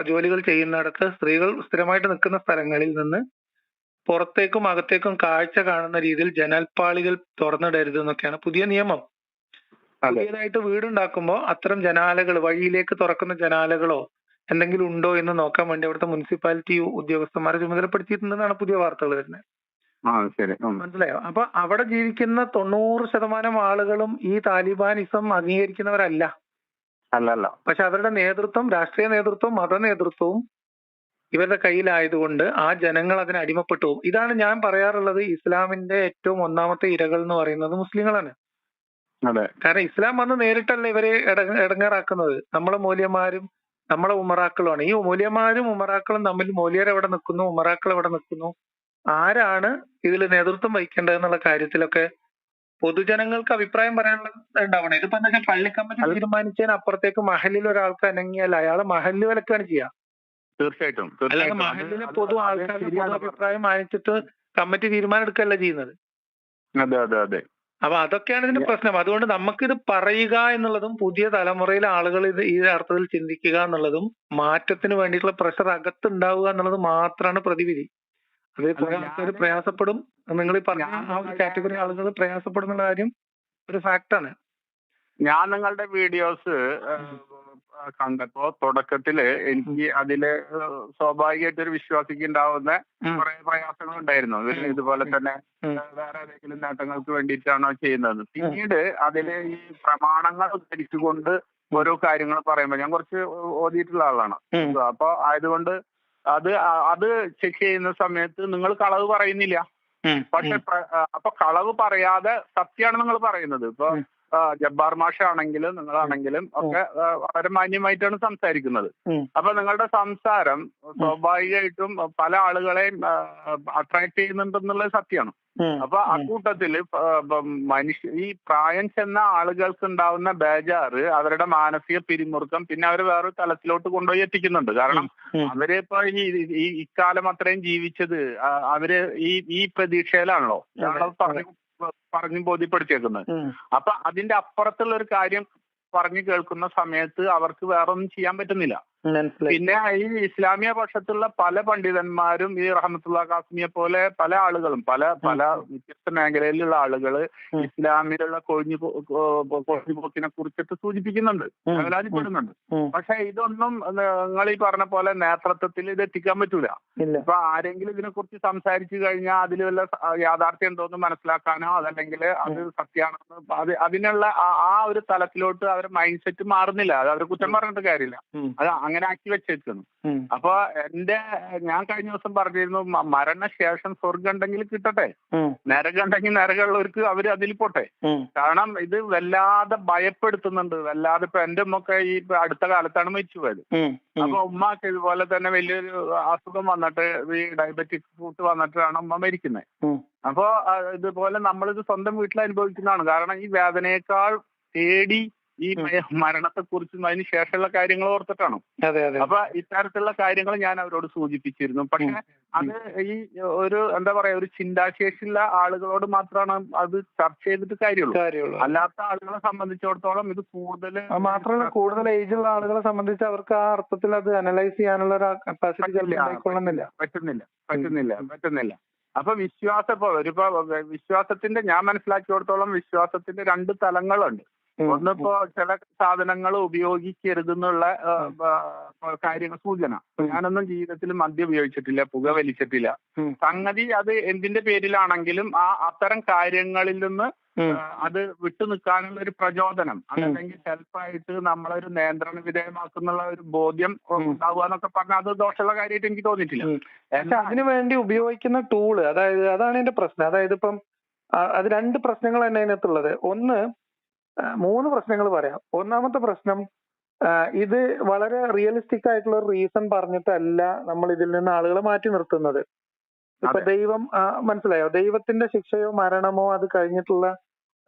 ജോലികൾ ചെയ്യുന്നിടത്ത് സ്ത്രീകൾ സ്ഥിരമായിട്ട് നിൽക്കുന്ന സ്ഥലങ്ങളിൽ നിന്ന് പുറത്തേക്കും അകത്തേക്കും കാഴ്ച കാണുന്ന രീതിയിൽ ജനൽപ്പാളികൾ തുറന്നിടരുത് എന്നൊക്കെയാണ് പുതിയ നിയമം. പുതിയതായിട്ട് വീടുണ്ടാക്കുമ്പോൾ അത്തരം ജനാലകൾ, വഴിയിലേക്ക് തുറക്കുന്ന ജനാലകളോ എന്തെങ്കിലും ഉണ്ടോ എന്ന് നോക്കാൻ വേണ്ടി അവിടുത്തെ മുനിസിപ്പാലിറ്റി ഉദ്യോഗസ്ഥന്മാരെ ചുമതലപ്പെടുത്തിയിട്ടുണ്ടെന്നാണ് പുതിയ വാർത്തകൾ വരുന്നത്. മനസ്സിലായോ? അപ്പൊ അവിടെ ജീവിക്കുന്ന 90% ആളുകളും ഈ താലിബാനിസം അംഗീകരിക്കുന്നവരല്ല. പക്ഷെ അവരുടെ നേതൃത്വം, രാഷ്ട്രീയ നേതൃത്വം, മത നേതൃത്വവും ഇവരുടെ കയ്യിലായതുകൊണ്ട് ആ ജനങ്ങൾ അതിന് അടിമപ്പെട്ടു പോകും. ഇതാണ് ഞാൻ പറയാറുള്ളത്, ഇസ്ലാമിന്റെ ഏറ്റവും ഒന്നാമത്തെ ഇരകൾ എന്ന് പറയുന്നത് മുസ്ലിങ്ങളാണ്. കാരണം ഇസ്ലാം വന്ന് നേരിട്ടല്ല ഇവരെ ഇടങ്ങേറാക്കുന്നത്. നമ്മളെ മൗലവിമാരും നമ്മളെ ഉമറാക്കളുമാണ്. ഈ മൗലവിമാരും ഉമറാക്കളും തമ്മിൽ മൗലിയർ എവിടെ നിൽക്കുന്നു, ഉമറാക്കൾ എവിടെ നിൽക്കുന്നു, ആരാണ് ഇതിൽ നേതൃത്വം വഹിക്കേണ്ടത് എന്നുള്ള കാര്യത്തിലൊക്കെ പൊതുജനങ്ങൾക്ക് അഭിപ്രായം പറയാനുള്ള ഉണ്ടാവണം. ഇതിപ്പോ എന്താ വെച്ചാൽ പള്ളി കമ്മിറ്റി തീരുമാനിച്ചതിന് അപ്പുറത്തേക്ക് മഹലിൽ ഒരാൾക്ക് അനങ്ങിയാൽ അയാളെ മഹല്ല് വിലക്കാണ് ചെയ്യുക. തീർച്ചയായിട്ടും. അല്ലാതെ മഹലിലെ പൊതു ആൾക്കാരുടെ പൊതു അഭിപ്രായം മാനിച്ചിട്ട് കമ്മിറ്റി തീരുമാനം എടുക്കുകയല്ല ചെയ്യുന്നത്. അപ്പൊ അതൊക്കെയാണ് ഇതിന്റെ പ്രശ്നം. അതുകൊണ്ട് നമുക്കിത് പറയുക എന്നുള്ളതും പുതിയ തലമുറയിലെ ആളുകൾ ഇത് ഈ അർത്ഥത്തിൽ ചിന്തിക്കുക എന്നുള്ളതും മാറ്റത്തിന് വേണ്ടിയിട്ടുള്ള പ്രഷർ അകത്തുണ്ടാവുക എന്നുള്ളത് മാത്രമാണ് പ്രതിവിധി. അത് ആൾക്കാർ പ്രയാസപ്പെടും. നിങ്ങൾ ഈ പറഞ്ഞ ആ ഒരു കാറ്റഗറി ആളുകൾ പ്രയാസപ്പെടുന്ന കാര്യം ഒരു ഫാക്ടാണ്. ഞാൻ നിങ്ങളുടെ വീഡിയോസ് കണ്ടപ്പോ തുടക്കത്തില് എനിക്ക് അതില് സ്വാഭാവികമായിട്ടൊരു വിശ്വാസിക്ക് ഉണ്ടാവുന്ന കുറെ പ്രയാസങ്ങൾ ഉണ്ടായിരുന്നു. ഇതുപോലെ തന്നെ വേറെ ഏതെങ്കിലും നേട്ടങ്ങൾക്ക് വേണ്ടിയിട്ടാണോ ചെയ്യുന്നത്. പിന്നീട് അതില് ഈ പ്രമാണങ്ങൾ ഉദ്ധരിച്ചുകൊണ്ട് ഓരോ കാര്യങ്ങൾ പറയുമ്പോൾ ഞാൻ കുറച്ച് ഓതിയിട്ടുള്ള ആളാണ്. അപ്പൊ ആയതുകൊണ്ട് അത് ചെക്ക് ചെയ്യുന്ന സമയത്ത് നിങ്ങൾ കളവ് പറയുന്നില്ല. പക്ഷെ അപ്പൊ കളവ് പറയാതെ സത്യമാണ് നിങ്ങൾ പറയുന്നത്. ഇപ്പൊ ജബ്ബാർ മാഷാണെങ്കിലും നിങ്ങളാണെങ്കിലും ഒക്കെ വളരെ മാന്യമായിട്ടാണ് സംസാരിക്കുന്നത്. അപ്പൊ നിങ്ങളുടെ സംസാരം സ്വാഭാവികമായിട്ടും പല ആളുകളെയും അട്രാക്ട് ചെയ്യുന്നുണ്ടെന്നുള്ളത് സത്യമാണ്. അപ്പൊ അക്കൂട്ടത്തില് ഈ പ്രായം ചെന്ന ആളുകൾക്ക് ഉണ്ടാവുന്ന ബേജാറ്, അവരുടെ മാനസിക പിരിമുറുക്കം പിന്നെ അവര് വേറൊരു തലത്തിലോട്ട് കൊണ്ടുപോയി എത്തിക്കുന്നുണ്ട്. കാരണം അവരിപ്പോ ഇക്കാലം അത്രയും ജീവിച്ചത് അവര് ഈ പ്രതീക്ഷയിലാണല്ലോ പറഞ്ഞു ബോധ്യപ്പെടുത്തിയേക്കുന്നത്. അപ്പൊ അതിന്റെ അപ്പുറത്തുള്ള ഒരു കാര്യം പറഞ്ഞു കേൾക്കുന്ന സമയത്ത് അവർക്ക് വേറെ ഒന്നും ചെയ്യാൻ പറ്റുന്നില്ല. പിന്നെ ഈ ഇസ്ലാമിക പക്ഷത്തുള്ള പല പണ്ഡിതന്മാരും ഈ റഹ്മത്തുള്ളാഹി ഖാസിമിയെ പോലെ പല ആളുകളും പല വ്യത്യസ്ത മേഖലയിലുള്ള ആളുകള് ഇസ്ലാമിലുള്ള കൊഴിഞ്ഞുപോക്കിനെ കുറിച്ചിട്ട് സൂചിപ്പിക്കുന്നുണ്ട്, വേവലാതിപ്പെടുന്നുണ്ട്. പക്ഷെ ഇതൊന്നും നിങ്ങൾ ഈ പറഞ്ഞ പോലെ നേതൃത്വത്തിൽ ഇത് എത്തിക്കാൻ പറ്റൂല. ഇപ്പൊ ആരെങ്കിലും ഇതിനെ കുറിച്ച് സംസാരിച്ചു കഴിഞ്ഞാൽ അതിൽ വല്ല യാഥാർത്ഥ്യം ഉണ്ടോന്ന് മനസ്സിലാക്കാനോ അതല്ലെങ്കിൽ അത് സത്യമാണെന്ന് അതിനുള്ള ആ ഒരു തലത്തിലോട്ട് അവരുടെ മൈൻഡ് സെറ്റ് മാറുന്നില്ല. അത് അവർ കുറ്റം പറഞ്ഞിട്ട് കാര്യമില്ല, അത് അങ്ങനെ ആക്കി വെച്ചേക്കുന്നു. അപ്പൊ ഞാൻ കഴിഞ്ഞ ദിവസം പറഞ്ഞിരുന്നു, മരണശേഷം സ്വർഗം ഉണ്ടെങ്കിൽ കിട്ടട്ടെ, നരകം ഉണ്ടെങ്കിൽ നരകമുള്ളവർക്ക് അവര് അതിൽ പോട്ടെ. കാരണം ഇത് വല്ലാതെ ഭയപ്പെടുത്തുന്നുണ്ട്, വല്ലാതെ. ഇപ്പൊ എന്റെ ഉമ്മൊക്കെ ഈ അടുത്ത കാലത്താണ് മരിച്ചുപോയത്. അപ്പൊ ഉമ്മക്ക് ഇതുപോലെ തന്നെ വലിയൊരു അസുഖം വന്നിട്ട് ഈ ഡയബറ്റിക് ഫ്രൂട്ട് വന്നിട്ടാണ് ഉമ്മ മരിക്കുന്നത്. അപ്പൊ ഇതുപോലെ നമ്മളിത് സ്വന്തം വീട്ടിൽ അനുഭവിക്കുന്നതാണ്. കാരണം ഈ വേദനയേക്കാൾ പേടി ഈ മരണത്തെ കുറിച്ചും അതിന് ശേഷമുള്ള കാര്യങ്ങൾ ഓർത്തിട്ടാണ്. അപ്പൊ ഇത്തരത്തിലുള്ള കാര്യങ്ങൾ ഞാൻ അവരോട് സൂചിപ്പിച്ചിരുന്നു. പക്ഷെ അത് ഈ ഒരു എന്താ പറയാ ഒരു ചിന്താശേഷിയുള്ള ആളുകളോട് മാത്രമാണ് അത് ചർച്ച ചെയ്തിട്ട് കാര്യമുള്ളൂ. അല്ലാത്ത ആളുകളെ സംബന്ധിച്ചിടത്തോളം ഇത് മാത്രമല്ല കൂടുതൽ ഏജുള്ള ആളുകളെ സംബന്ധിച്ച് അവർക്ക് ആ അർത്ഥത്തിൽ അത് അനലൈസ് ചെയ്യാനുള്ള പറ്റുന്നില്ല. അപ്പൊ വിശ്വാസത്തിന്റെ ഞാൻ മനസ്സിലാക്കിയിടത്തോളം വിശ്വാസത്തിന്റെ 2 തലങ്ങളുണ്ട്. ഒന്നിപ്പോ ചില സാധനങ്ങൾ ഉപയോഗിക്കരുതെന്നുള്ള കാര്യങ്ങൾ സൂചന. ഞാനൊന്നും ജീവിതത്തിൽ മദ്യം ഉപയോഗിച്ചിട്ടില്ല, പുക വലിച്ചിട്ടില്ല. സംഗതി അത് എന്തിന്റെ പേരിലാണെങ്കിലും അത്തരം കാര്യങ്ങളിൽ നിന്ന് അത് വിട്ടു നിൽക്കാനുള്ള ഒരു പ്രചോദനം, അതല്ലെങ്കിൽ സെൽഫായിട്ട് നമ്മളൊരു നിയന്ത്രണ വിധേയമാക്കുന്നുള്ള ഒരു ബോധ്യം ഉണ്ടാവുക എന്നൊക്കെ പറഞ്ഞാൽ അത് ദോഷമുള്ള കാര്യമായിട്ട് എനിക്ക് തോന്നിയിട്ടില്ല. അതിനു വേണ്ടി ഉപയോഗിക്കുന്ന ടൂള്, അതായത് അതാണ് എന്റെ പ്രശ്നം. അതായത് ഇപ്പം അത് 2 പ്രശ്നങ്ങൾ തന്നെ അതിനകത്തുള്ളത്. 3 പ്രശ്നങ്ങൾ പറയാം. ഒന്നാമത്തെ പ്രശ്നം, ഇത് വളരെ റിയലിസ്റ്റിക് ആയിട്ടുള്ള ഒരു റീസൺ പറഞ്ഞിട്ടല്ല നമ്മൾ ഇതിൽ നിന്ന് ആളുകളെ മാറ്റി നിർത്തുന്നത്. ഇപ്പൊ ദൈവം മനസ്സിലായോ, ദൈവത്തിന്റെ ശിക്ഷയോ മരണമോ അത് കഴിഞ്ഞിട്ടുള്ള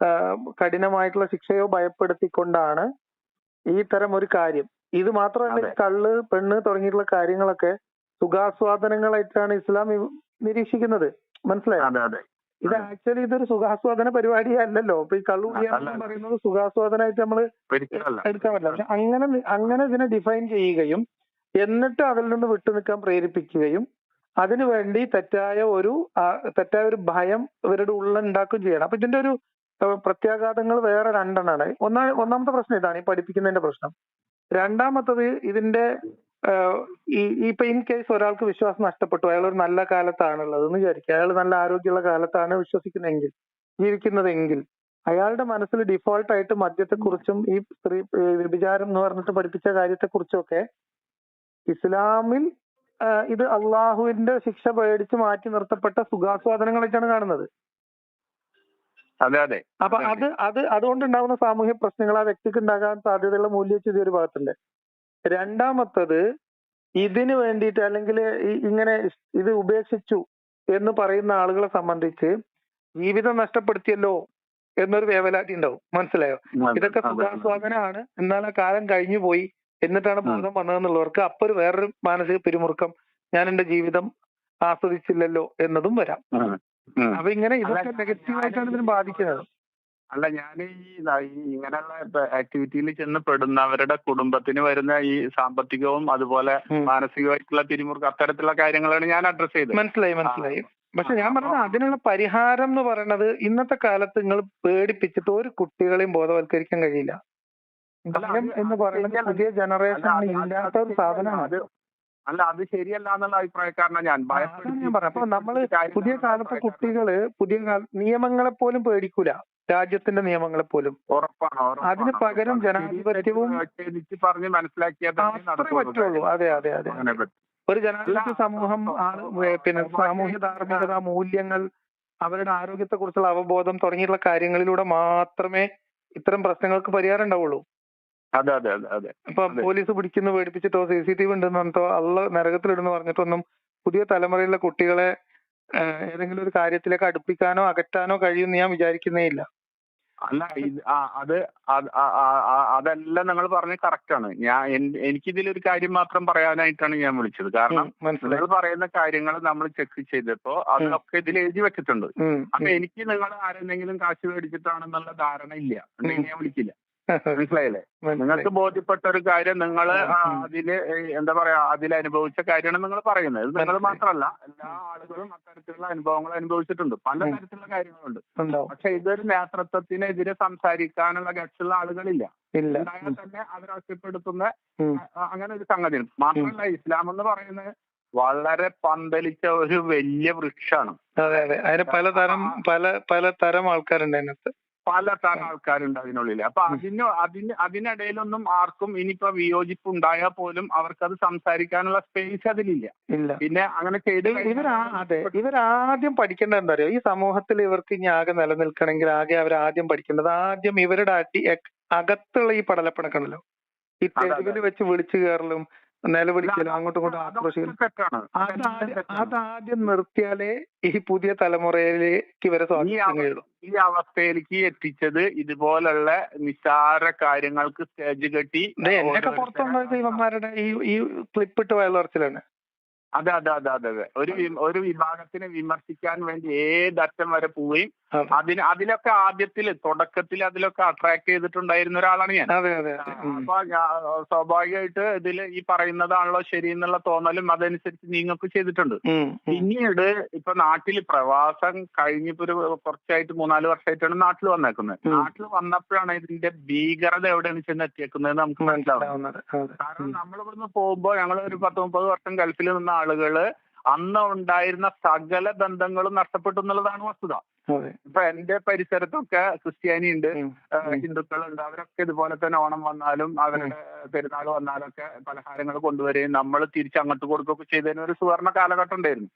കഠിനമായിട്ടുള്ള ശിക്ഷയോ ഭയപ്പെടുത്തിക്കൊണ്ടാണ് ഈ തരം ഒരു കാര്യം. ഇത് മാത്രമല്ല, കള്ള് പെണ്ണ് തുടങ്ങിയിട്ടുള്ള കാര്യങ്ങളൊക്കെ സുഖാസ്വാദനങ്ങളായിട്ടാണ് ഇസ്ലാം നിരീക്ഷിക്കുന്നത്. മനസ്സിലായോ? ഇത് ആക്ച്വലി ഇതൊരു സുഖാസ്വാദന പരിപാടിയല്ലല്ലോ. ഇപ്പൊ ഈ കള്ളുകൂടിയാണെന്ന് പറയുന്നത് സുഖാസ്വാദനമായിട്ട് നമ്മൾ എടുക്കാൻ പറ്റില്ല. പക്ഷെ അങ്ങനെ ഇതിനെ ഡിഫൈൻ ചെയ്യുകയും എന്നിട്ട് അതിൽ നിന്ന് വിട്ടുനിൽക്കാൻ പ്രേരിപ്പിക്കുകയും അതിനുവേണ്ടി തെറ്റായ ഒരു ഭയം ഇവരുടെ ഉള്ളുണ്ടാക്കുകയും ചെയ്യണം. അപ്പൊ ഇതിന്റെ ഒരു പ്രത്യാഘാതങ്ങൾ വേറെ 2 എണ്ണമാണ്. ഒന്നാമത്തെ പ്രശ്നം ഇതാണ്, ഈ പഠിപ്പിക്കുന്നതിന്റെ പ്രശ്നം. രണ്ടാമത്തത് ഇതിന്റെ ഇപ്പൊ ഇൻ കേസ് ഒരാൾക്ക് വിശ്വാസം നഷ്ടപ്പെട്ടു, അയാൾ ഒരു നല്ല കാലത്താണുള്ളത് എന്ന് വിചാരിക്കുക, അയാൾ നല്ല ആരോഗ്യമുള്ള കാലത്താണ് ജീവിക്കുന്നതെങ്കിൽ അയാളുടെ മനസ്സിൽ ഡിഫോൾട്ടായിട്ട് മദ്യത്തെക്കുറിച്ചും ഈ സ്ത്രീ വ്യഭിചാരം എന്ന് പറഞ്ഞിട്ട് പഠിപ്പിച്ച കാര്യത്തെക്കുറിച്ചൊക്കെ ഇസ്ലാമിൽ ഇത് അള്ളാഹുവിന്റെ ശിക്ഷ പേടിച്ച് മാറ്റി നിർത്തപ്പെട്ട സുഖാസ്വാദനങ്ങളായിട്ടാണ് കാണുന്നത്. അപ്പൊ അതുകൊണ്ടുണ്ടാകുന്ന സാമൂഹ്യ പ്രശ്നങ്ങൾ ആ വ്യക്തിക്ക് ഉണ്ടാകാൻ സാധ്യതയുള്ള മൂല്യച്യുതി ഒരു ഭാഗത്തുണ്ട്. രണ്ടാമത്തത്, ഇതിന് വേണ്ടിയിട്ട് അല്ലെങ്കിൽ ഇങ്ങനെ ഇത് ഉപേക്ഷിച്ചു എന്ന് പറയുന്ന ആളുകളെ സംബന്ധിച്ച് ജീവിതം നഷ്ടപ്പെടുത്തിയല്ലോ എന്നൊരു വേവലാതി ഉണ്ടാവും. മനസ്സിലായോ? ഇതൊക്കെ സുഖാസ്വാദനമാണ്, എന്നാൽ ആ കാലം കഴിഞ്ഞു പോയി എന്നിട്ടാണ് ബോധം വന്നതെന്നുള്ളവർക്ക് അപ്പൊ ഒരു വേറൊരു മാനസിക പിരിമുറുക്കം, ഞാൻ എന്റെ ജീവിതം ആസ്വദിച്ചില്ലല്ലോ എന്നതും വരാം. അപ്പൊ ഇങ്ങനെ ഇതൊക്കെ നെഗറ്റീവായിട്ടാണ് ഇതിനെ ബാധിക്കുന്നത്. അല്ല, ഞാൻ ഇങ്ങനെയുള്ള ആക്ടിവിറ്റിയിൽ ചെന്ന് പെടുന്നവരുടെ കുടുംബത്തിന് വരുന്ന ഈ സാമ്പത്തികവും അതുപോലെ മാനസികമായിട്ടുള്ള പിരിമുറുക്കം, അത്തരത്തിലുള്ള കാര്യങ്ങളാണ് ഞാൻ അഡ്രസ് ചെയ്തത്. മനസ്സിലായി. പക്ഷെ ഞാൻ പറഞ്ഞത് അതിനുള്ള പരിഹാരം എന്ന് പറയുന്നത് ഇന്നത്തെ കാലത്ത് നിങ്ങൾ പേടിപ്പിച്ചിട്ട് ഒരു കുട്ടികളെയും ബോധവൽക്കരിക്കാൻ കഴിയില്ല. ഭയം എന്ന് പറയുന്നത് പുതിയ ജനറേഷനിൽ ഇല്ലാത്ത ഒരു സാധനമാണ്. അല്ല, അത് ശരിയല്ല എന്നുള്ള അഭിപ്രായക്കാരനാണ് ഞാൻ. ഞാൻ പറയാം. അപ്പൊ നമ്മള് പുതിയ കാലത്തെ കുട്ടികള് നിയമങ്ങളെ പോലും പേടിക്കൂല, രാജ്യത്തിന്റെ നിയമങ്ങളെ പോലും. അതിന് പകരം ജനാധിപത്യവും പറഞ്ഞ് മനസ്സിലാക്കിയാൽ അത്രേ പറ്റുള്ളൂ. അതെ അതെ അതെ. ഒരു ജനാധിപത്യ സമൂഹം പിന്നെ സാമൂഹ്യ ധാർമ്മികത, മൂല്യങ്ങൾ, അവരുടെ ആരോഗ്യത്തെ കുറിച്ചുള്ള അവബോധം തുടങ്ങിയിട്ടുള്ള കാര്യങ്ങളിലൂടെ മാത്രമേ ഇത്തരം പ്രശ്നങ്ങൾക്ക് പരിഹാരം ഉണ്ടാവുള്ളൂ. അതെ അതെ അതെ അതെ. ഇപ്പൊ പോലീസ് പിടിക്കുന്ന പേടിപ്പിച്ചിട്ടോ CCTV ഉണ്ടെന്ന് പറഞ്ഞിട്ടോ നരകത്തിലിടുന്ന് പറഞ്ഞിട്ടൊന്നും പുതിയ തലമുറയിലെ കുട്ടികളെ ഏതെങ്കിലും ഒരു കാര്യത്തിലേക്ക് അടുപ്പിക്കാനോ അകറ്റാനോ കഴിയുമെന്ന് ഞാൻ വിചാരിക്കുന്നേ ഇല്ല. അല്ല, അതെല്ലാം നിങ്ങൾ പറഞ്ഞത് കറക്റ്റ് ആണ്. എനിക്കിതിലൊരു കാര്യം മാത്രം പറയാനായിട്ടാണ് ഞാൻ വിളിച്ചത്. കാരണം നിങ്ങൾ പറയുന്ന കാര്യങ്ങൾ നമ്മൾ ചെക്ക് ചെയ്തപ്പോ അതൊക്കെ ഇതിൽ എഴുതി വെച്ചിട്ടുണ്ട്. അപ്പൊ എനിക്ക് നിങ്ങൾ ആരെന്തെങ്കിലും കാശ് മേടിച്ചിട്ടാണെന്നുള്ള ധാരണ ഇല്ല, ഉണ്ടെങ്കിൽ ഞാൻ വിളിക്കില്ല. മനസ്സിലായില്ലേ? നിങ്ങൾക്ക് ബോധ്യപ്പെട്ട ഒരു കാര്യം നിങ്ങൾ അതില് എന്താ പറയാ അതിലനുഭവിച്ച കാര്യമാണ് നിങ്ങൾ പറയുന്നത്. ഇത് നിങ്ങൾ മാത്രമല്ല, എല്ലാ ആളുകളും അത്തരത്തിലുള്ള അനുഭവങ്ങൾ അനുഭവിച്ചിട്ടുണ്ട്. പല തരത്തിലുള്ള കാര്യങ്ങളുണ്ട്. പക്ഷെ ഇതൊരു നേതൃത്വത്തിനെതിരെ സംസാരിക്കാനുള്ള ഗട്ടുള്ള ആളുകളില്ല. ഉണ്ടായാൽ തന്നെ അവരൊറ്റപ്പെടുത്തുന്ന അങ്ങനെ ഒരു സംഗതിയാണ്. മാത്രമല്ല, ഇസ്ലാം എന്ന് പറയുന്നത് വളരെ പന്തലിച്ച ഒരു വലിയ വൃക്ഷമാണ്. അതെ അതെ. അതിന് പലതരം ആൾക്കാരുണ്ട് അതിനകത്ത്. പലതരം ആൾക്കാരുണ്ട് അതിനുള്ളിൽ. അപ്പൊ അതിനിടയിലൊന്നും ആർക്കും ഇനിയിപ്പോ വിയോജിപ്പ് ഉണ്ടായാൽ പോലും അവർക്കത് സംസാരിക്കാനുള്ള സ്പേസ് അതിലില്ല. പിന്നെ അങ്ങനെ ചെയ്ത് ഇവരാദ്യം പഠിക്കേണ്ടത് എന്താ അറിയോ? ഈ സമൂഹത്തിൽ ഇവർക്ക് ഇനി ആകെ നിലനിൽക്കണമെങ്കിൽ അവർ ആദ്യം പഠിക്കേണ്ടത് ഇവരുടെ അകത്തുള്ള ഈ പടലപ്പിണക്കണല്ലോ, ഈ തെരുവിൽ വെച്ച് വിളിച്ചു കയറലും നിലവിളിക്കലും അങ്ങോട്ടും ഇങ്ങോട്ടും ആക്രോശിക്കലും, അതാദ്യം നിർത്തിയാലേ ഈ പുതിയ തലമുറയിലേക്ക് ഇവരെ സ്വാധീനിക്കാൻ കഴിയുള്ളൂ. ഈ അവസ്ഥയിലേക്ക് എത്തിച്ചത് ഇതുപോലുള്ള നിസ്സാര കാര്യങ്ങൾക്ക് സ്റ്റേജ് കെട്ടി എന്നൊക്കെ പുറത്തുണ്ടായത് ഇവന്മാരുടെ ഈ ക്ലിപ്പിട്ട് വയലുറച്ചിലാണ്. അതെ അതെ അതെ അതെ അതെ. ഒരു വിഭാഗത്തിനെ വിമർശിക്കാൻ വേണ്ടി ഏതറ്റം വരെ പോവുകയും അതിലൊക്കെ തുടക്കത്തിൽ അതിലൊക്കെ അട്രാക്ട് ചെയ്തിട്ടുണ്ടായിരുന്ന ഒരാളാണ് ഞാൻ. അപ്പൊ സ്വാഭാവികമായിട്ട് ഇതിൽ ഈ പറയുന്നതാണല്ലോ ശരി എന്നുള്ള തോന്നലും അതനുസരിച്ച് നിങ്ങൾക്ക് ചെയ്തിട്ടുണ്ട്. പിന്നീട് ഇപ്പൊ നാട്ടിൽ പ്രവാസം കഴിഞ്ഞിപ്പോ ഒരു കുറച്ചായിട്ട് 3-4 വർഷമായിട്ടാണ് നാട്ടിൽ വന്നേക്കുന്നത്. നാട്ടിൽ വന്നപ്പോഴാണ് ഇതിന്റെ ഭീകരത എവിടെയാണ് ചെന്ന് എത്തിയേക്കുന്നത് നമുക്ക് മനസ്സിലാവുന്നത്. കാരണം നമ്മളിവിടുന്ന് പോകുമ്പോൾ ഞങ്ങൾ ഒരു 10-30 വർഷം ഗൾഫിൽ നിന്ന ആളുകള് അന്ന് ഉണ്ടായിരുന്ന സകല ബന്ധങ്ങളും നഷ്ടപ്പെട്ടു എന്നുള്ളതാണ് വസ്തുത. ഇപ്പൊ എന്റെ പരിസരത്തൊക്കെ ക്രിസ്ത്യാനി ഉണ്ട്, ഹിന്ദുക്കളുണ്ട്. അവരൊക്കെ ഇതുപോലെ തന്നെ ഓണം വന്നാലും അവരുടെ പെരുന്നാൾ വന്നാലൊക്കെ പലഹാരങ്ങൾ കൊണ്ടുവരികയും നമ്മൾ തിരിച്ചങ്ങോട്ട് കൊടുക്കുകയൊക്കെ ചെയ്തതിന് ഒരു സുവർണ കാലഘട്ടം ഉണ്ടായിരുന്നു.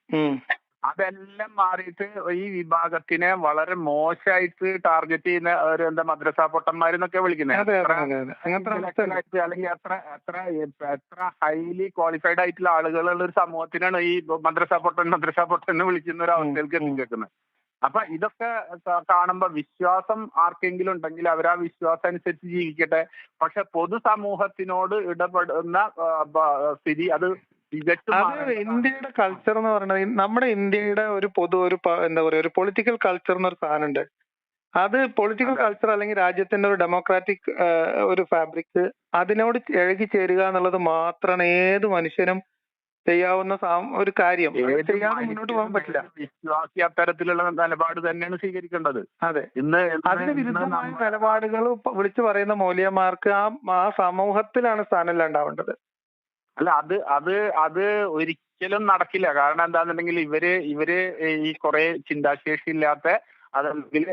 അതെല്ലാം മാറിയിട്ട് ഈ വിഭാഗത്തിനെ വളരെ മോശമായിട്ട് ടാർഗറ്റ് ചെയ്യുന്ന ഒരു മദ്രസ പൊട്ടന്മാരെന്നൊക്കെ വിളിക്കുന്നത്. അല്ലെങ്കിൽ എത്ര ഹൈലി ക്വാളിഫൈഡ് ആയിട്ടുള്ള ആളുകളുള്ള ഒരു സമൂഹത്തിനാണ് ഈ മദ്രസ പൊട്ടൻ എന്ന് വിളിക്കുന്ന ഒരു അവസ്ഥയിലേക്ക് എത്തിച്ചേക്കുന്നത്. അപ്പൊ ഇതൊക്കെ കാണുമ്പോ വിശ്വാസം ആർക്കെങ്കിലും ഉണ്ടെങ്കിൽ അവർ ആ വിശ്വാസം അനുസരിച്ച് ജീവിക്കട്ടെ. പക്ഷെ പൊതുസമൂഹത്തിനോട് ഇടപെടുന്ന സ്ഥിതി അത് ഇന്ത്യയുടെ കൾച്ചർ എന്ന് പറയുന്നത്, നമ്മുടെ ഇന്ത്യയുടെ ഒരു എന്താ പറയാ ഒരു പൊളിറ്റിക്കൽ കൾച്ചർ എന്നൊരു സാധനം ഉണ്ട്. അത് പൊളിറ്റിക്കൽ കൾച്ചർ അല്ലെങ്കിൽ രാജ്യത്തിന്റെ ഒരു ഡെമോക്രാറ്റിക് ഒരു ഫാബ്രിക്, അതിനോട് ഇഴകി ചേരുക എന്നുള്ളത് മാത്രമാണ് ഏത് മനുഷ്യനും ചെയ്യാവുന്ന ഒരു കാര്യം. ചെയ്യാതെ മുന്നോട്ട് പോകാൻ പറ്റില്ല. വിശ്വാസി അത്തരത്തിലുള്ള നിലപാട് തന്നെയാണ് സ്വീകരിക്കേണ്ടത്. അതെ, അതിന് വിരുദ്ധമായ നിലപാടുകൾ വിളിച്ചു പറയുന്ന മൗലിയമാർക്ക് ആ സമൂഹത്തിലാണ് സ്ഥാനം ഇല്ലാണ്ടാവേണ്ടത്. അല്ല, അത് ഒരിക്കലും നടക്കില്ല. കാരണം എന്താണെന്നുണ്ടെങ്കിൽ ഇവര് ഈ കുറെ ചിന്താശേഷി ഇല്ലാത്ത, അതല്ലെങ്കിൽ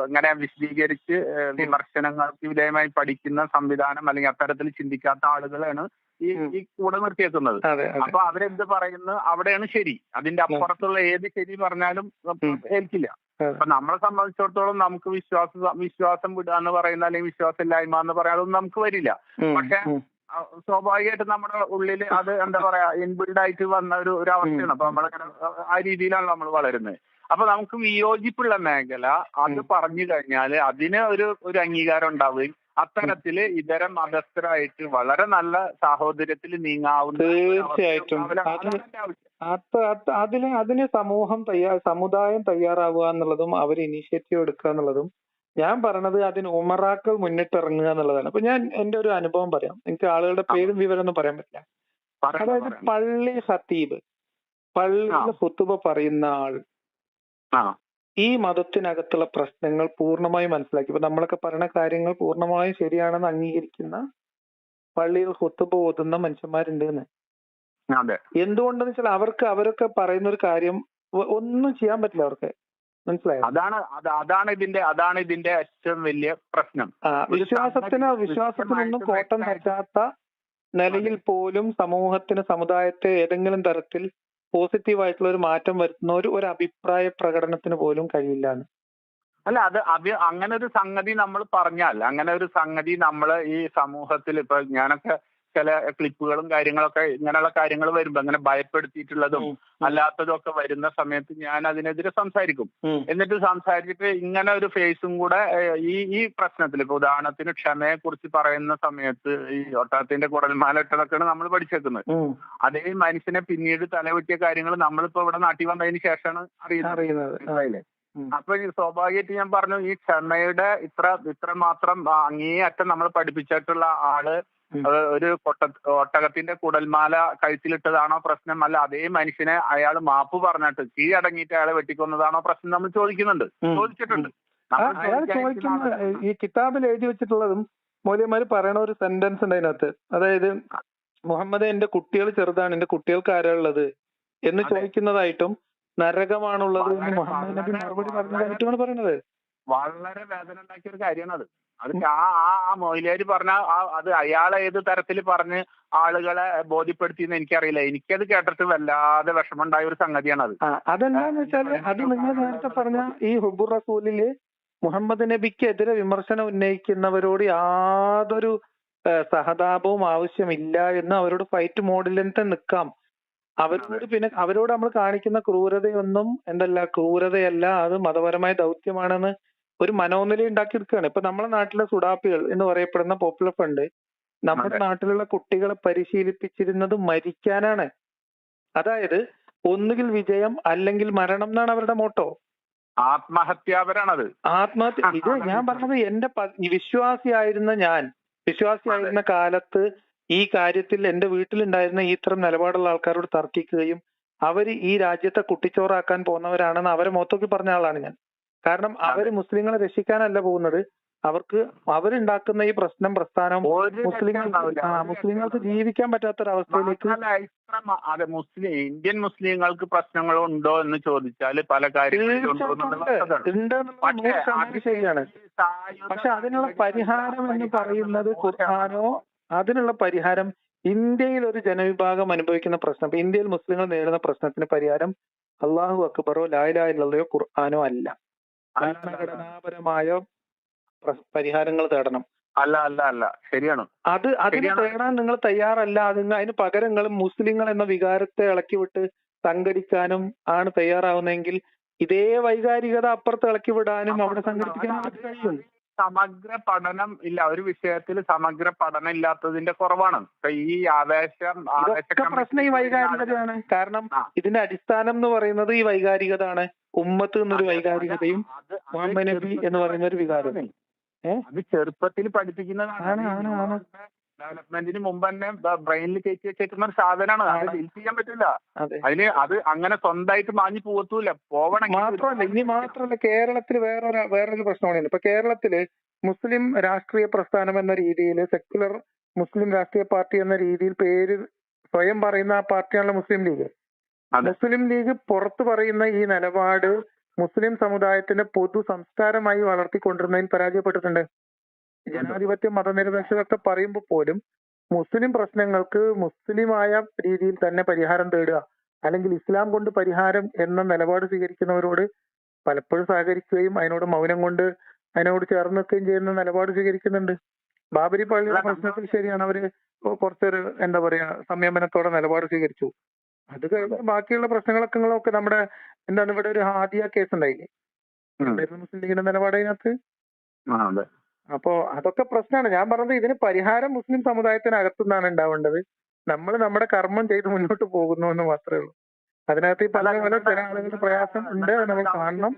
ഇങ്ങനെ വിശദീകരിച്ച് വിമർശനങ്ങൾക്ക് വിധേയമായി പഠിക്കുന്ന സംവിധാനം അല്ലെങ്കിൽ അത്തരത്തിൽ ചിന്തിക്കാത്ത ആളുകളാണ് ഈ കൂടെ നിർത്തിയേക്കുന്നത്. അപ്പൊ അവരെന്ത് പറയുന്നു അവിടെയാണ് ശരി. അതിന്റെ അപ്പുറത്തുള്ള ഏത് ശരി പറഞ്ഞാലും ഏൽക്കില്ല. അപ്പൊ നമ്മളെ സംബന്ധിച്ചിടത്തോളം നമുക്ക് വിശ്വാസം വിടുക എന്ന് പറയുന്ന അല്ലെങ്കിൽ വിശ്വാസമില്ലായ്മ എന്ന് പറയാതൊന്നും നമുക്ക് വരില്ല. പക്ഷെ സ്വാഭാവികമായിട്ടും നമ്മുടെ ഉള്ളിൽ അത് എന്താ പറയാ ഇൻബിൽഡ് ആയിട്ട് വന്ന ഒരു അവസ്ഥയാണ്. അപ്പൊ നമ്മളങ്ങനെ ആ രീതിയിലാണ് നമ്മൾ വളരുന്നത്. അപ്പൊ നമുക്ക് വിയോജിപ്പുള്ള മേഖല അത് പറഞ്ഞു കഴിഞ്ഞാൽ അതിന് ഒരു അംഗീകാരം ഉണ്ടാവുകയും അത്തരത്തില് ഇതര മതസ്ഥരായിട്ട് വളരെ നല്ല സാഹോദര്യത്തിൽ നീങ്ങാവുന്ന, തീർച്ചയായിട്ടും അതിന് സമുദായം തയ്യാറാവുക എന്നുള്ളതും അവർ ഇനീഷ്യേറ്റീവ് എടുക്കുക എന്നുള്ളതും, ഞാൻ പറഞ്ഞത് അതിന് ഉമറാക്കൾ മുന്നിട്ടിറങ്ങുക എന്നുള്ളതാണ്. അപ്പൊ ഞാൻ എന്റെ ഒരു അനുഭവം പറയാം. എനിക്ക് ആളുകളുടെ പേരും വിവരമൊന്നും പറയാൻ പറ്റില്ല. അതായത് പള്ളി ഖത്തീബ്, പള്ളിയിൽ ഖുതുബ പറയുന്ന ആൾ ആ ഈ മതത്തിനകത്തുള്ള പ്രശ്നങ്ങൾ പൂർണ്ണമായും മനസ്സിലാക്കി. ഇപ്പൊ നമ്മളൊക്കെ പറയുന്ന കാര്യങ്ങൾ പൂർണ്ണമായും ശരിയാണെന്ന് അംഗീകരിക്കുന്ന പള്ളിയിൽ ഖുത്ബ ഓതുന്ന മനുഷ്യന്മാരുണ്ട് എന്ന്. അതെ എന്തുകൊണ്ടെന്ന് വെച്ചാൽ അവരൊക്കെ പറയുന്ന ഒരു കാര്യം ഒന്നും ചെയ്യാൻ പറ്റില്ല അവർക്ക്. മനസ്സിലായോ? അതാണ് ഇതിന്റെ ഏറ്റവും വലിയ പ്രശ്നം. വിശ്വാസത്തിനൊന്നും കോട്ടം തട്ടാത്ത നിലയിൽ പോലും സമൂഹത്തിന്, സമുദായത്തെ ഏതെങ്കിലും തരത്തിൽ പോസിറ്റീവായിട്ടുള്ള ഒരു മാറ്റം വരുത്തുന്ന ഒരു അഭിപ്രായ പ്രകടനത്തിന് പോലും കഴിയില്ല. അല്ല, അങ്ങനെ ഒരു സംഗതി നമ്മൾ പറഞ്ഞാൽ, അങ്ങനെ ഒരു സംഗതി നമ്മൾ ഈ സമൂഹത്തിൽ ഇപ്പൊ ഞാനൊക്കെ ചില ക്ലിപ്പുകളും കാര്യങ്ങളൊക്കെ ഇങ്ങനെയുള്ള കാര്യങ്ങൾ വരുമ്പോ അങ്ങനെ ഭയപ്പെടുത്തിയിട്ടുള്ളതും അല്ലാത്തതും ഒക്കെ വരുന്ന സമയത്ത് ഞാൻ അതിനെതിരെ സംസാരിക്കും. എന്നിട്ട് സംസാരിച്ചിട്ട് ഇങ്ങനെ ഒരു ഫേസും കൂടെ ഈ പ്രശ്നത്തിൽ, ഇപ്പൊ ഉദാഹരണത്തിന് ക്ഷമയെ കുറിച്ച് പറയുന്ന സമയത്ത് ഈ ഒട്ടകത്തിന്റെ കുടൽമാല ഇട്ടതൊക്കെയാണ് നമ്മൾ പഠിച്ചേക്കുന്നത്. അതേ മനുഷ്യനെ പിന്നീട് തലവെട്ടിയ കാര്യങ്ങൾ നമ്മളിപ്പോ ഇവിടെ നാട്ടിൽ വന്നതിന് ശേഷമാണ് അറിയുന്നത്. അപ്പൊ സ്വാഭാവികമായിട്ട് ഞാൻ പറഞ്ഞു, ഈ ക്ഷമയുടെ ഇത്ര മാത്രം അങ്ങേയറ്റം നമ്മൾ പഠിപ്പിച്ചിട്ടുള്ള ആള് ഒരു ഒട്ടകത്തിന്റെ കുടൽമാല കഴുത്തിലിട്ടതാണോ പ്രശ്നം, അല്ല അതേ മനുഷ്യനെ അയാൾ മാപ്പ് പറഞ്ഞിട്ട് കീഴടങ്ങിയിട്ട് അയാളെ വെട്ടിക്കൊന്നതാണോ പ്രശ്നം നമ്മൾ ചോദിച്ചിട്ടുണ്ട്. ഈ കിതാബിൽ എഴുതി വെച്ചിട്ടുള്ളതും മൗലവിമാര് പറയണ ഒരു സെന്റൻസ് ഉണ്ട് അതിനകത്ത്. അതായത് മുഹമ്മദ് എന്റെ കുട്ടികൾ ചെറുതാണ്, എന്റെ കുട്ടികൾക്ക് ആരാ ഉള്ളത് എന്ന് ചോദിക്കുന്നതായിട്ടും നരകമാണുള്ളത് എന്ന് മുഹമ്മദ് നബി മറുപടി പറഞ്ഞതായിട്ടുമാണ് പറയുന്നത്. വളരെ വേദന ഉണ്ടാക്കിയ ഒരു കാര്യമാണ് അത്. ആ മൊയ്ലിയാര് പറഞ്ഞ അത് അയാളെ ഏത് തരത്തിൽ പറഞ്ഞ് ആളുകളെ ബോധ്യപ്പെടുത്തിയെന്ന് എനിക്കറിയില്ല. എനിക്കത് കേട്ടിട്ട് വല്ലാതെ വിഷമമുണ്ടായ ഒരു സംഗതിയാണ് അത്. അതെന്താന്ന് വെച്ചാല് അത് നിങ്ങൾ നേരത്തെ പറഞ്ഞ ഈ ഹുബുർ റസൂലില് മുഹമ്മദ് നബിക്കെതിരെ വിമർശനം ഉന്നയിക്കുന്നവരോട് യാതൊരു സഹതാപവും ആവശ്യമില്ല എന്ന് അവരോട് ഫൈറ്റ് മോഡിൽ തന്നെ നിൽക്കാം. അവരോട് നമ്മൾ കാണിക്കുന്ന ക്രൂരതയൊന്നും ക്രൂരതയല്ല, അത് മതപരമായ ദൗത്യമാണെന്ന് ഒരു മനോനില ഉണ്ടാക്കിയെടുക്കുകയാണ്. ഇപ്പൊ നമ്മുടെ നാട്ടിലെ സുഡാപ്പികൾ എന്ന് പറയപ്പെടുന്ന പോപ്പുലർ ഫണ്ട് നമ്മുടെ നാട്ടിലുള്ള കുട്ടികളെ പരിശീലിപ്പിച്ചിരുന്നത് മരിക്കാനാണ്. അതായത് ഒന്നുകിൽ വിജയം അല്ലെങ്കിൽ മരണം എന്നാണ് അവരുടെ മോട്ടോ. ആത്മഹത്യാപരാണത്. ഇത് ഞാൻ പറഞ്ഞത് എന്റെ വിശ്വാസിയായിരുന്ന കാലത്ത് ഈ കാര്യത്തിൽ എന്റെ വീട്ടിലുണ്ടായിരുന്ന ഈ ഇത്തരം നിലപാടുള്ള ആൾക്കാരോട് തർക്കിക്കുകയും അവര് ഈ രാജ്യത്തെ കുട്ടിച്ചോറാക്കാൻ പോകുന്നവരാണെന്ന് അവരെ മൊത്തത്തിൽ പറഞ്ഞ ആളാണ് ഞാൻ. കാരണം അവര് മുസ്ലിങ്ങളെ രക്ഷിക്കാനല്ല പോകുന്നത്. അവരുണ്ടാക്കുന്ന ഈ പ്രസ്ഥാനം മുസ്ലിങ്ങൾക്ക് ജീവിക്കാൻ പറ്റാത്തൊരവസ്ഥയിലേക്ക്. ഇന്ത്യൻ മുസ്ലിങ്ങൾക്ക് പ്രശ്നങ്ങളുണ്ടോ എന്ന് ചോദിച്ചാൽ പല കാര്യങ്ങളും ശരിയാണ്. പക്ഷെ അതിനുള്ള പരിഹാരം എന്ന് പറയുന്നത് ഖുർആനോ, അതിനുള്ള പരിഹാരം ഇന്ത്യയിൽ ഒരു ജനവിഭാഗം അനുഭവിക്കുന്ന പ്രശ്നം, ഇപ്പൊ ഇന്ത്യയിൽ മുസ്ലിങ്ങൾ നേരിടുന്ന പ്രശ്നത്തിന് പരിഹാരം അല്ലാഹു അക്ബറോ ലാ ഇലാഹ ഇല്ലല്ലാഹോ ഖുർആനോ അല്ല. ഭരണഘടനാപരമായ പരിഹാരങ്ങൾ തേടണം. അല്ല ശരിയാണ്. അതിന് തേടാൻ നിങ്ങൾ തയ്യാറല്ല. അതിന് പകരം നിങ്ങൾ മുസ്ലിങ്ങൾ എന്ന വികാരത്തെ ഇളക്കിവിട്ട് സംഘടിക്കാനും ആണ് തയ്യാറാവുന്നതെങ്കിൽ ഇതേ വൈകാരികത അപ്പുറത്ത് ഇളക്കി വിടാനും അവിടെ സംഘടിപ്പിക്കാനും അവർക്ക് കഴിയും. സമഗ്ര പഠനം ഇല്ല, ഒരു വിഷയത്തിൽ സമഗ്ര പഠനം ഇല്ലാത്തതിന്റെ കുറവാണ്. ഈ പ്രശ്നം ഈ വൈകാരികതയാണ്. കാരണം ഇതിന്റെ അടിസ്ഥാനം എന്ന് പറയുന്നത് ഈ വൈകാരികതയാണ്. ഉമ്മത്ത് എന്നൊരു വൈകാരികതയും മുഹമ്മദ് നബി എന്ന് പറയുന്ന ഒരു വികാരം അത് ചെറുപ്പത്തിൽ പഠിപ്പിക്കുന്നതാണ്. ഡെവലപ്മെന്റിന് മുമ്പ് തന്നെ ബ്രെയിനിൽ കയറ്റി വെച്ചേക്കുന്ന ഒരു സാധനമാണ്. അത് ഡിലീറ്റ് ചെയ്യാൻ പറ്റില്ല. അത് അങ്ങനെ സ്വന്തമായിട്ട് മാഞ്ഞു പോകത്തൂല. മാത്രമല്ല കേരളത്തിൽ വേറൊരു പ്രശ്നമാണ്. ഇപ്പൊ കേരളത്തില് മുസ്ലിം രാഷ്ട്രീയ പ്രസ്ഥാനം എന്ന രീതിയിൽ, സെക്യുലർ മുസ്ലിം രാഷ്ട്രീയ പാർട്ടി എന്ന രീതിയിൽ പേര് സ്വയം പറയുന്ന ആ പാർട്ടിയാണല്ലോ മുസ്ലിം ലീഗ്. മുസ്ലിം ലീഗ് പുറത്തു പറയുന്ന ഈ നിലപാട് മുസ്ലിം സമുദായത്തിന്റെ പൊതു സംസ്കാരമായി വളർത്തിക്കൊണ്ടിരുന്നതിൽ പരാജയപ്പെട്ടിട്ടുണ്ട്. ജനാധിപത്യം, മതനിരപേക്ഷത പറയുമ്പോൾ പോലും മുസ്ലിം പ്രശ്നങ്ങൾക്ക് മുസ്ലിമായ രീതിയിൽ തന്നെ പരിഹാരം തേടുക, അല്ലെങ്കിൽ ഇസ്ലാം കൊണ്ട് പരിഹാരം എന്ന നിലപാട് സ്വീകരിക്കുന്നവരോട് പലപ്പോഴും സഹകരിക്കുകയും അതിനോട് മൗനം കൊണ്ട് അതിനോട് ചേർന്ന് നിൽക്കുകയും ചെയ്യുന്ന നിലപാട് സ്വീകരിക്കുന്നുണ്ട്. ബാബരി പള്ളിയുടെ പ്രശ്നത്തിൽ ശരിയാണ്, അവര് കുറച്ചൊരു സംയമനത്തോടെ നിലപാട് സ്വീകരിച്ചു. അത് കഴിഞ്ഞ് ബാക്കിയുള്ള പ്രശ്നങ്ങളൊക്കെ നമ്മുടെ ഇവിടെ ഒരു ഹാദിയ കേസ് ഉണ്ടായില്ലേ, മുസ്ലിം ലീഗിന്റെ നിലപാട് അതിനകത്ത്. അപ്പോ അതൊക്കെ പ്രശ്നമാണ്. ഞാൻ പറഞ്ഞത് ഇതിന് പരിഹാരം മുസ്ലിം സമുദായത്തിനകത്തുനിന്നാണ് ഉണ്ടാവേണ്ടത്. നമ്മൾ നമ്മുടെ കർമ്മം ചെയ്ത് മുന്നോട്ട് പോകുന്നു എന്ന് മാത്രമേ ഉള്ളൂ. അതിനകത്ത് ഈ പല ചില ആളുകളുടെ പ്രയാസം ഉണ്ട്, നമ്മൾ കാണണം.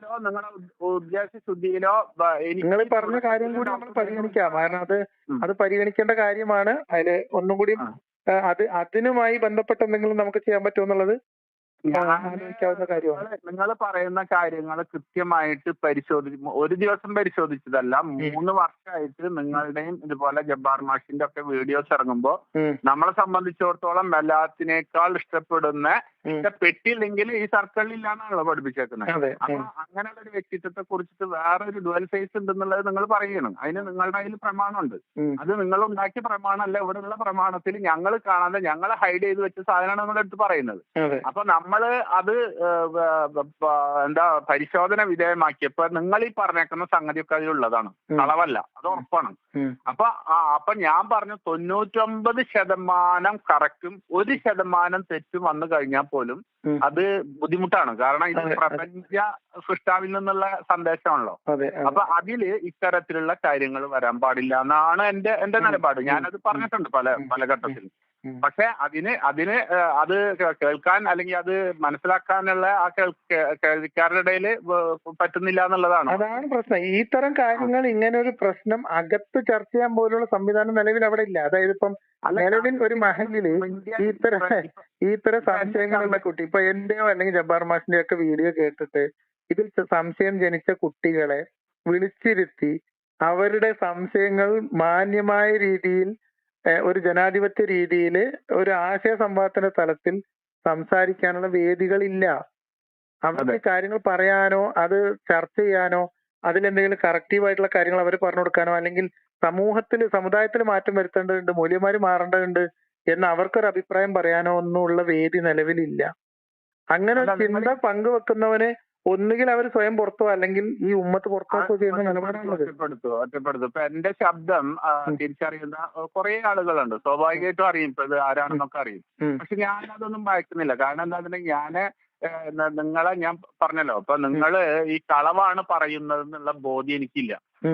നിങ്ങൾ പറഞ്ഞ കാര്യം കൂടി നമ്മൾ പരിഗണിക്കാം. കാരണം അത് പരിഗണിക്കേണ്ട കാര്യമാണ്. അതില് ഒന്നും കൂടി അതിനുമായി ബന്ധപ്പെട്ട എന്തെങ്കിലും നമുക്ക് ചെയ്യാൻ പറ്റുമെന്നുള്ളത് ആലോചിക്കാവുന്ന കാര്യമാണ്. നിങ്ങൾ പറയുന്ന കാര്യങ്ങൾ കൃത്യമായിട്ട് ഒരു ദിവസം പരിശോധിച്ചതല്ല, 3 വർഷമായിട്ട് നിങ്ങളുടെയും ഇതുപോലെ ജബ്ബാർ മാഷിന്റെ ഒക്കെ വീഡിയോസ് ഇറങ്ങുമ്പോൾ നമ്മളെ സംബന്ധിച്ചിടത്തോളം എല്ലാത്തിനേക്കാൾ ഇഷ്ടപ്പെട്ടില്ലെങ്കിൽ ഈ സർക്കിളിൽ ഇല്ലാന്നാണല്ലോ പഠിപ്പിച്ചേക്കുന്നത്. അപ്പൊ അങ്ങനെയുള്ള ഒരു വ്യക്തിത്വത്തെ കുറിച്ചിട്ട് വേറൊരു ഡുവൽ ഫേസ് ഉണ്ടെന്നുള്ളത് നിങ്ങൾ പറയണം. അതിന് നിങ്ങളുടെ കയ്യിൽ പ്രമാണമുണ്ട്. അത് നിങ്ങൾ ഉണ്ടാക്കിയ പ്രമാണമല്ല, ഇവിടെയുള്ള പ്രമാണത്തിൽ ഞങ്ങൾ കാണാതെ ഞങ്ങൾ ഹൈഡ് ചെയ്ത് വെച്ച സാധനമാണ് നിങ്ങളുടെ അടുത്ത് പറയുന്നത്. അപ്പൊ നമ്മള് അത് പരിശോധന വിധേയമാക്കിയപ്പോ നിങ്ങൾ ഈ പറഞ്ഞേക്കുന്ന സംഗതിയൊക്കെ അതിലുള്ളതാണ്, കളവല്ല, അത് ഉറപ്പാണ്. അപ്പൊ ഞാൻ പറഞ്ഞു 99% കറക്റ്റും 1% തെറ്റും വന്നു കഴിഞ്ഞാൽ പോലും അത് ബുദ്ധിമുട്ടാണ്. കാരണം ഇത് പ്രപഞ്ച സൃഷ്ടാവിൽ നിന്നുള്ള സന്ദേശമാണല്ലോ. അപ്പൊ അതില് ഇത്തരത്തിലുള്ള കാര്യങ്ങൾ വരാൻ പാടില്ല എന്നാണ് എന്റെ നിലപാട്. ഞാനത് പറഞ്ഞിട്ടുണ്ട് പല ഘട്ടത്തിലും. പക്ഷെ അത് കേൾക്കാൻ അല്ലെങ്കിൽ അത് മനസ്സിലാക്കാനുള്ള ആ കേൾവിക്കാരുടെ ഇടയിൽ പറ്റുന്നില്ല എന്നുള്ളതാണ്. അതാണ് പ്രശ്നം. ഈ തരം കാര്യങ്ങൾ, ഇങ്ങനെ ഒരു പ്രശ്നം അകത്ത് ചർച്ച ചെയ്യാൻ പോലുള്ള സംവിധാനം നിലവിൽ അവിടെ ഇല്ല. അതായത് ഇപ്പം നിലവിൽ ഒരു മഹലില് ഈ തരം സംശയങ്ങളുള്ള കുട്ടി, ഇപ്പൊ എന്റെയോ അല്ലെങ്കിൽ ജബ്ബാർ മാഷിന്റെയോ ഒക്കെ വീഡിയോ കേട്ടിട്ട് ഇതിൽ സംശയം ജനിച്ച കുട്ടികളെ വിളിച്ചിരുത്തി അവരുടെ സംശയങ്ങൾ മാന്യമായ രീതിയിൽ, ഒരു ജനാധിപത്യ രീതിയിൽ, ഒരു ആശയ സംവാദത്തിന്റെ തലത്തിൽ സംസാരിക്കാനുള്ള വേദികളില്ല. അവർക്ക് കാര്യങ്ങൾ പറയാനോ അത് ചർച്ച ചെയ്യാനോ അതിലെന്തെങ്കിലും കറക്റ്റീവായിട്ടുള്ള കാര്യങ്ങൾ അവർ പറഞ്ഞു കൊടുക്കാനോ അല്ലെങ്കിൽ സമുദായത്തിൽ മാറ്റം വരുത്തേണ്ടതുണ്ട്, മൂല്യന്മാര് മാറേണ്ടതുണ്ട് എന്ന് അവർക്കൊരു അഭിപ്രായം പറയാനോ ഒന്നുമുള്ള വേദി നിലവിലില്ല. അങ്ങനെ ഒരു ചിന്ത പങ്കുവെക്കുന്നവന് ഒന്നുകിൽ അവർ സ്വയം പുറത്തോ അല്ലെങ്കിൽ ഈ ഉമ്മത്ത് പുറത്തോ ചെയ്യുന്ന നിലപാടാണുള്ളത്. ഒറ്റപ്പെടുത്തു. ഇപ്പൊ എന്റെ ശബ്ദം തിരിച്ചറിയുന്ന കുറെ ആളുകളുണ്ട്. സ്വാഭാവികമായിട്ടും അറിയും, ഇപ്പൊ ഇത് ആരാണെന്നൊക്കെ അറിയും. പക്ഷെ ഞാൻ അതൊന്നും വായിക്കുന്നില്ല. കാരണം എന്താണെന്നുണ്ടെങ്കിൽ നിങ്ങളെ ഞാൻ പറഞ്ഞല്ലോ, അപ്പൊ നിങ്ങള് ഈ കളവാണ് പറയുന്നത് എന്നുള്ള ബോധ്യം എനിക്കില്ല.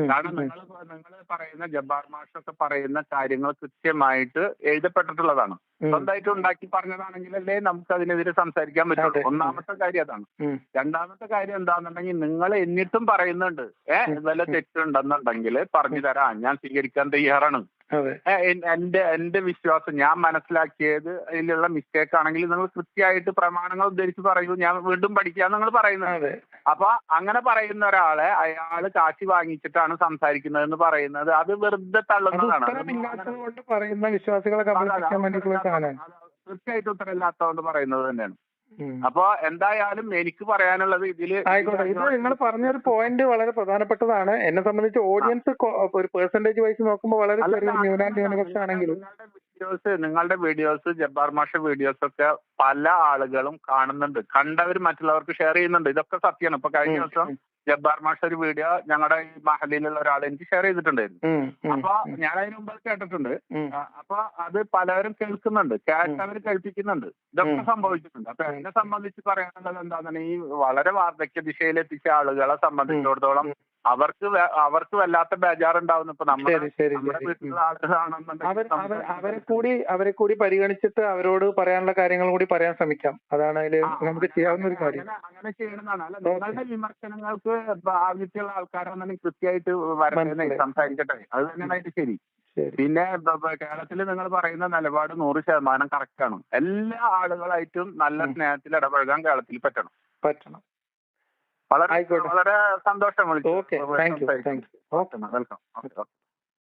കാരണം നിങ്ങൾ പറയുന്ന ജബ്ബാർ മാഷൊക്കെ പറയുന്ന കാര്യങ്ങൾ കൃത്യമായിട്ട് എഴുതപ്പെട്ടിട്ടുള്ളതാണ്. സ്വന്തമായിട്ട് ഉണ്ടാക്കി പറഞ്ഞതാണെങ്കിലല്ലേ നമുക്ക് അതിനെതിരെ സംസാരിക്കാൻ പറ്റുള്ളൂ. ഒന്നാമത്തെ കാര്യം അതാണ്. രണ്ടാമത്തെ കാര്യം എന്താണെന്നുണ്ടെങ്കിൽ നിങ്ങൾ എന്നിട്ടും പറയുന്നുണ്ട് വല്ല തെറ്റുണ്ടെന്നുണ്ടെങ്കിൽ പറഞ്ഞു തരാം, ഞാൻ സ്വീകരിക്കാൻ തയ്യാറാണ്. എന്റെ വിശ്വാസം, ഞാൻ മനസ്സിലാക്കിയത് അതിലുള്ള മിസ്റ്റേക്ക് ആണെങ്കിൽ നിങ്ങൾ കൃത്യമായിട്ട് പ്രമാണങ്ങൾ ഉദ്ധരിച്ച് പറയൂ, ഞാൻ വീണ്ടും പഠിക്കാന്ന് നിങ്ങൾ പറയുന്നത്. അപ്പൊ അങ്ങനെ പറയുന്ന ഒരാളെ അയാള് കാശി വാങ്ങിച്ചിട്ടാണ് സംസാരിക്കുന്നത് എന്ന് പറയുന്നത് അത് വെറുതെ തള്ളുന്നതാണ്. കൃത്യമായിട്ട് ഉത്തരമില്ലാത്തതുകൊണ്ട് പറയുന്നത് തന്നെയാണ്. അപ്പൊ എന്തായാലും എനിക്ക് പറയാനുള്ളത് ഇതില് ഇത് നിങ്ങൾ പറഞ്ഞൊരു പോയിന്റ് വളരെ പ്രധാനപ്പെട്ടതാണ്. എന്നെ സംബന്ധിച്ച് ഓഡിയൻസ് ഒരു പെർസെന്റേജ് വൈസ് നോക്കുമ്പോൾ വളരെ ന്യൂനപക്ഷമാണെങ്കിലും നിങ്ങളുടെ വീഡിയോസ് ജബ്ബാർ മാഷ വീഡിയോസ് ഒക്കെ പല ആളുകളും കാണുന്നുണ്ട്, കണ്ടവർ മറ്റുള്ളവർക്ക് ഷെയർ ചെയ്യുന്നുണ്ട്. ഇതൊക്കെ സത്യമാണ്. ഇപ്പൊ കഴിഞ്ഞ ദിവസം ജബ്ബാർ മാഷ ഒരു വീഡിയോ ഞങ്ങളുടെ ഈ മഹലിലുള്ള ഒരാൾ എനിക്ക് ഷെയർ ചെയ്തിട്ടുണ്ടായിരുന്നു. അപ്പൊ ഞാൻ അതിന് മുമ്പ് കേട്ടിട്ടുണ്ട്. അപ്പൊ അത് പലവരും കേൾക്കുന്നുണ്ട്, കേട്ടവർ കേൾപ്പിക്കുന്നുണ്ട്. ഇതൊക്കെ സംഭവിച്ചിട്ടുണ്ട്. അപ്പൊ എന്നെ സംബന്ധിച്ച് പറയാനുള്ളത് എന്താണെന്ന്, ഈ വളരെ വാർദ്ധക്യ ദിശയിലെത്തിച്ച ആളുകളെ സംബന്ധിച്ചിടത്തോളം അവർക്ക് വല്ലാത്ത ബേജാറുണ്ടാവുന്നു. ഇപ്പൊ നമ്മുടെ വീട്ടിലുള്ള ആളുകളാണെന്നുണ്ടെങ്കിൽ അവരെ കൂടി പരിഗണിച്ചിട്ട് അവരോട് പറയാനുള്ള കാര്യങ്ങൾ കൂടി പറയാൻ ശ്രമിക്കാം. അതാണ് അതിൽ നമുക്ക് ചെയ്യാവുന്ന ഒരു കാര്യം. അങ്ങനെ ചെയ്യണമെന്നാണ്. അല്ല, നിങ്ങളുടെ വിമർശനങ്ങൾക്ക് ആവശ്യമുള്ള ആൾക്കാരാണെന്നുണ്ടെങ്കിൽ കൃത്യമായിട്ട് വരട്ടെ, സംസാരിക്കട്ടെ. അത് തന്നെയാണ് അതിന്റെ ശരി. പിന്നെ കേരളത്തിൽ നിങ്ങൾ പറയുന്ന നിലപാട് 100% കറക്റ്റ് ആണ്. എല്ലാ ആളുകളായിട്ടും നല്ല സ്നേഹത്തിൽ ഇടപഴകാൻ കേരളത്തിൽ പറ്റണം. വളരെ സന്തോഷം. വിളിച്ചു. വെൽക്കം.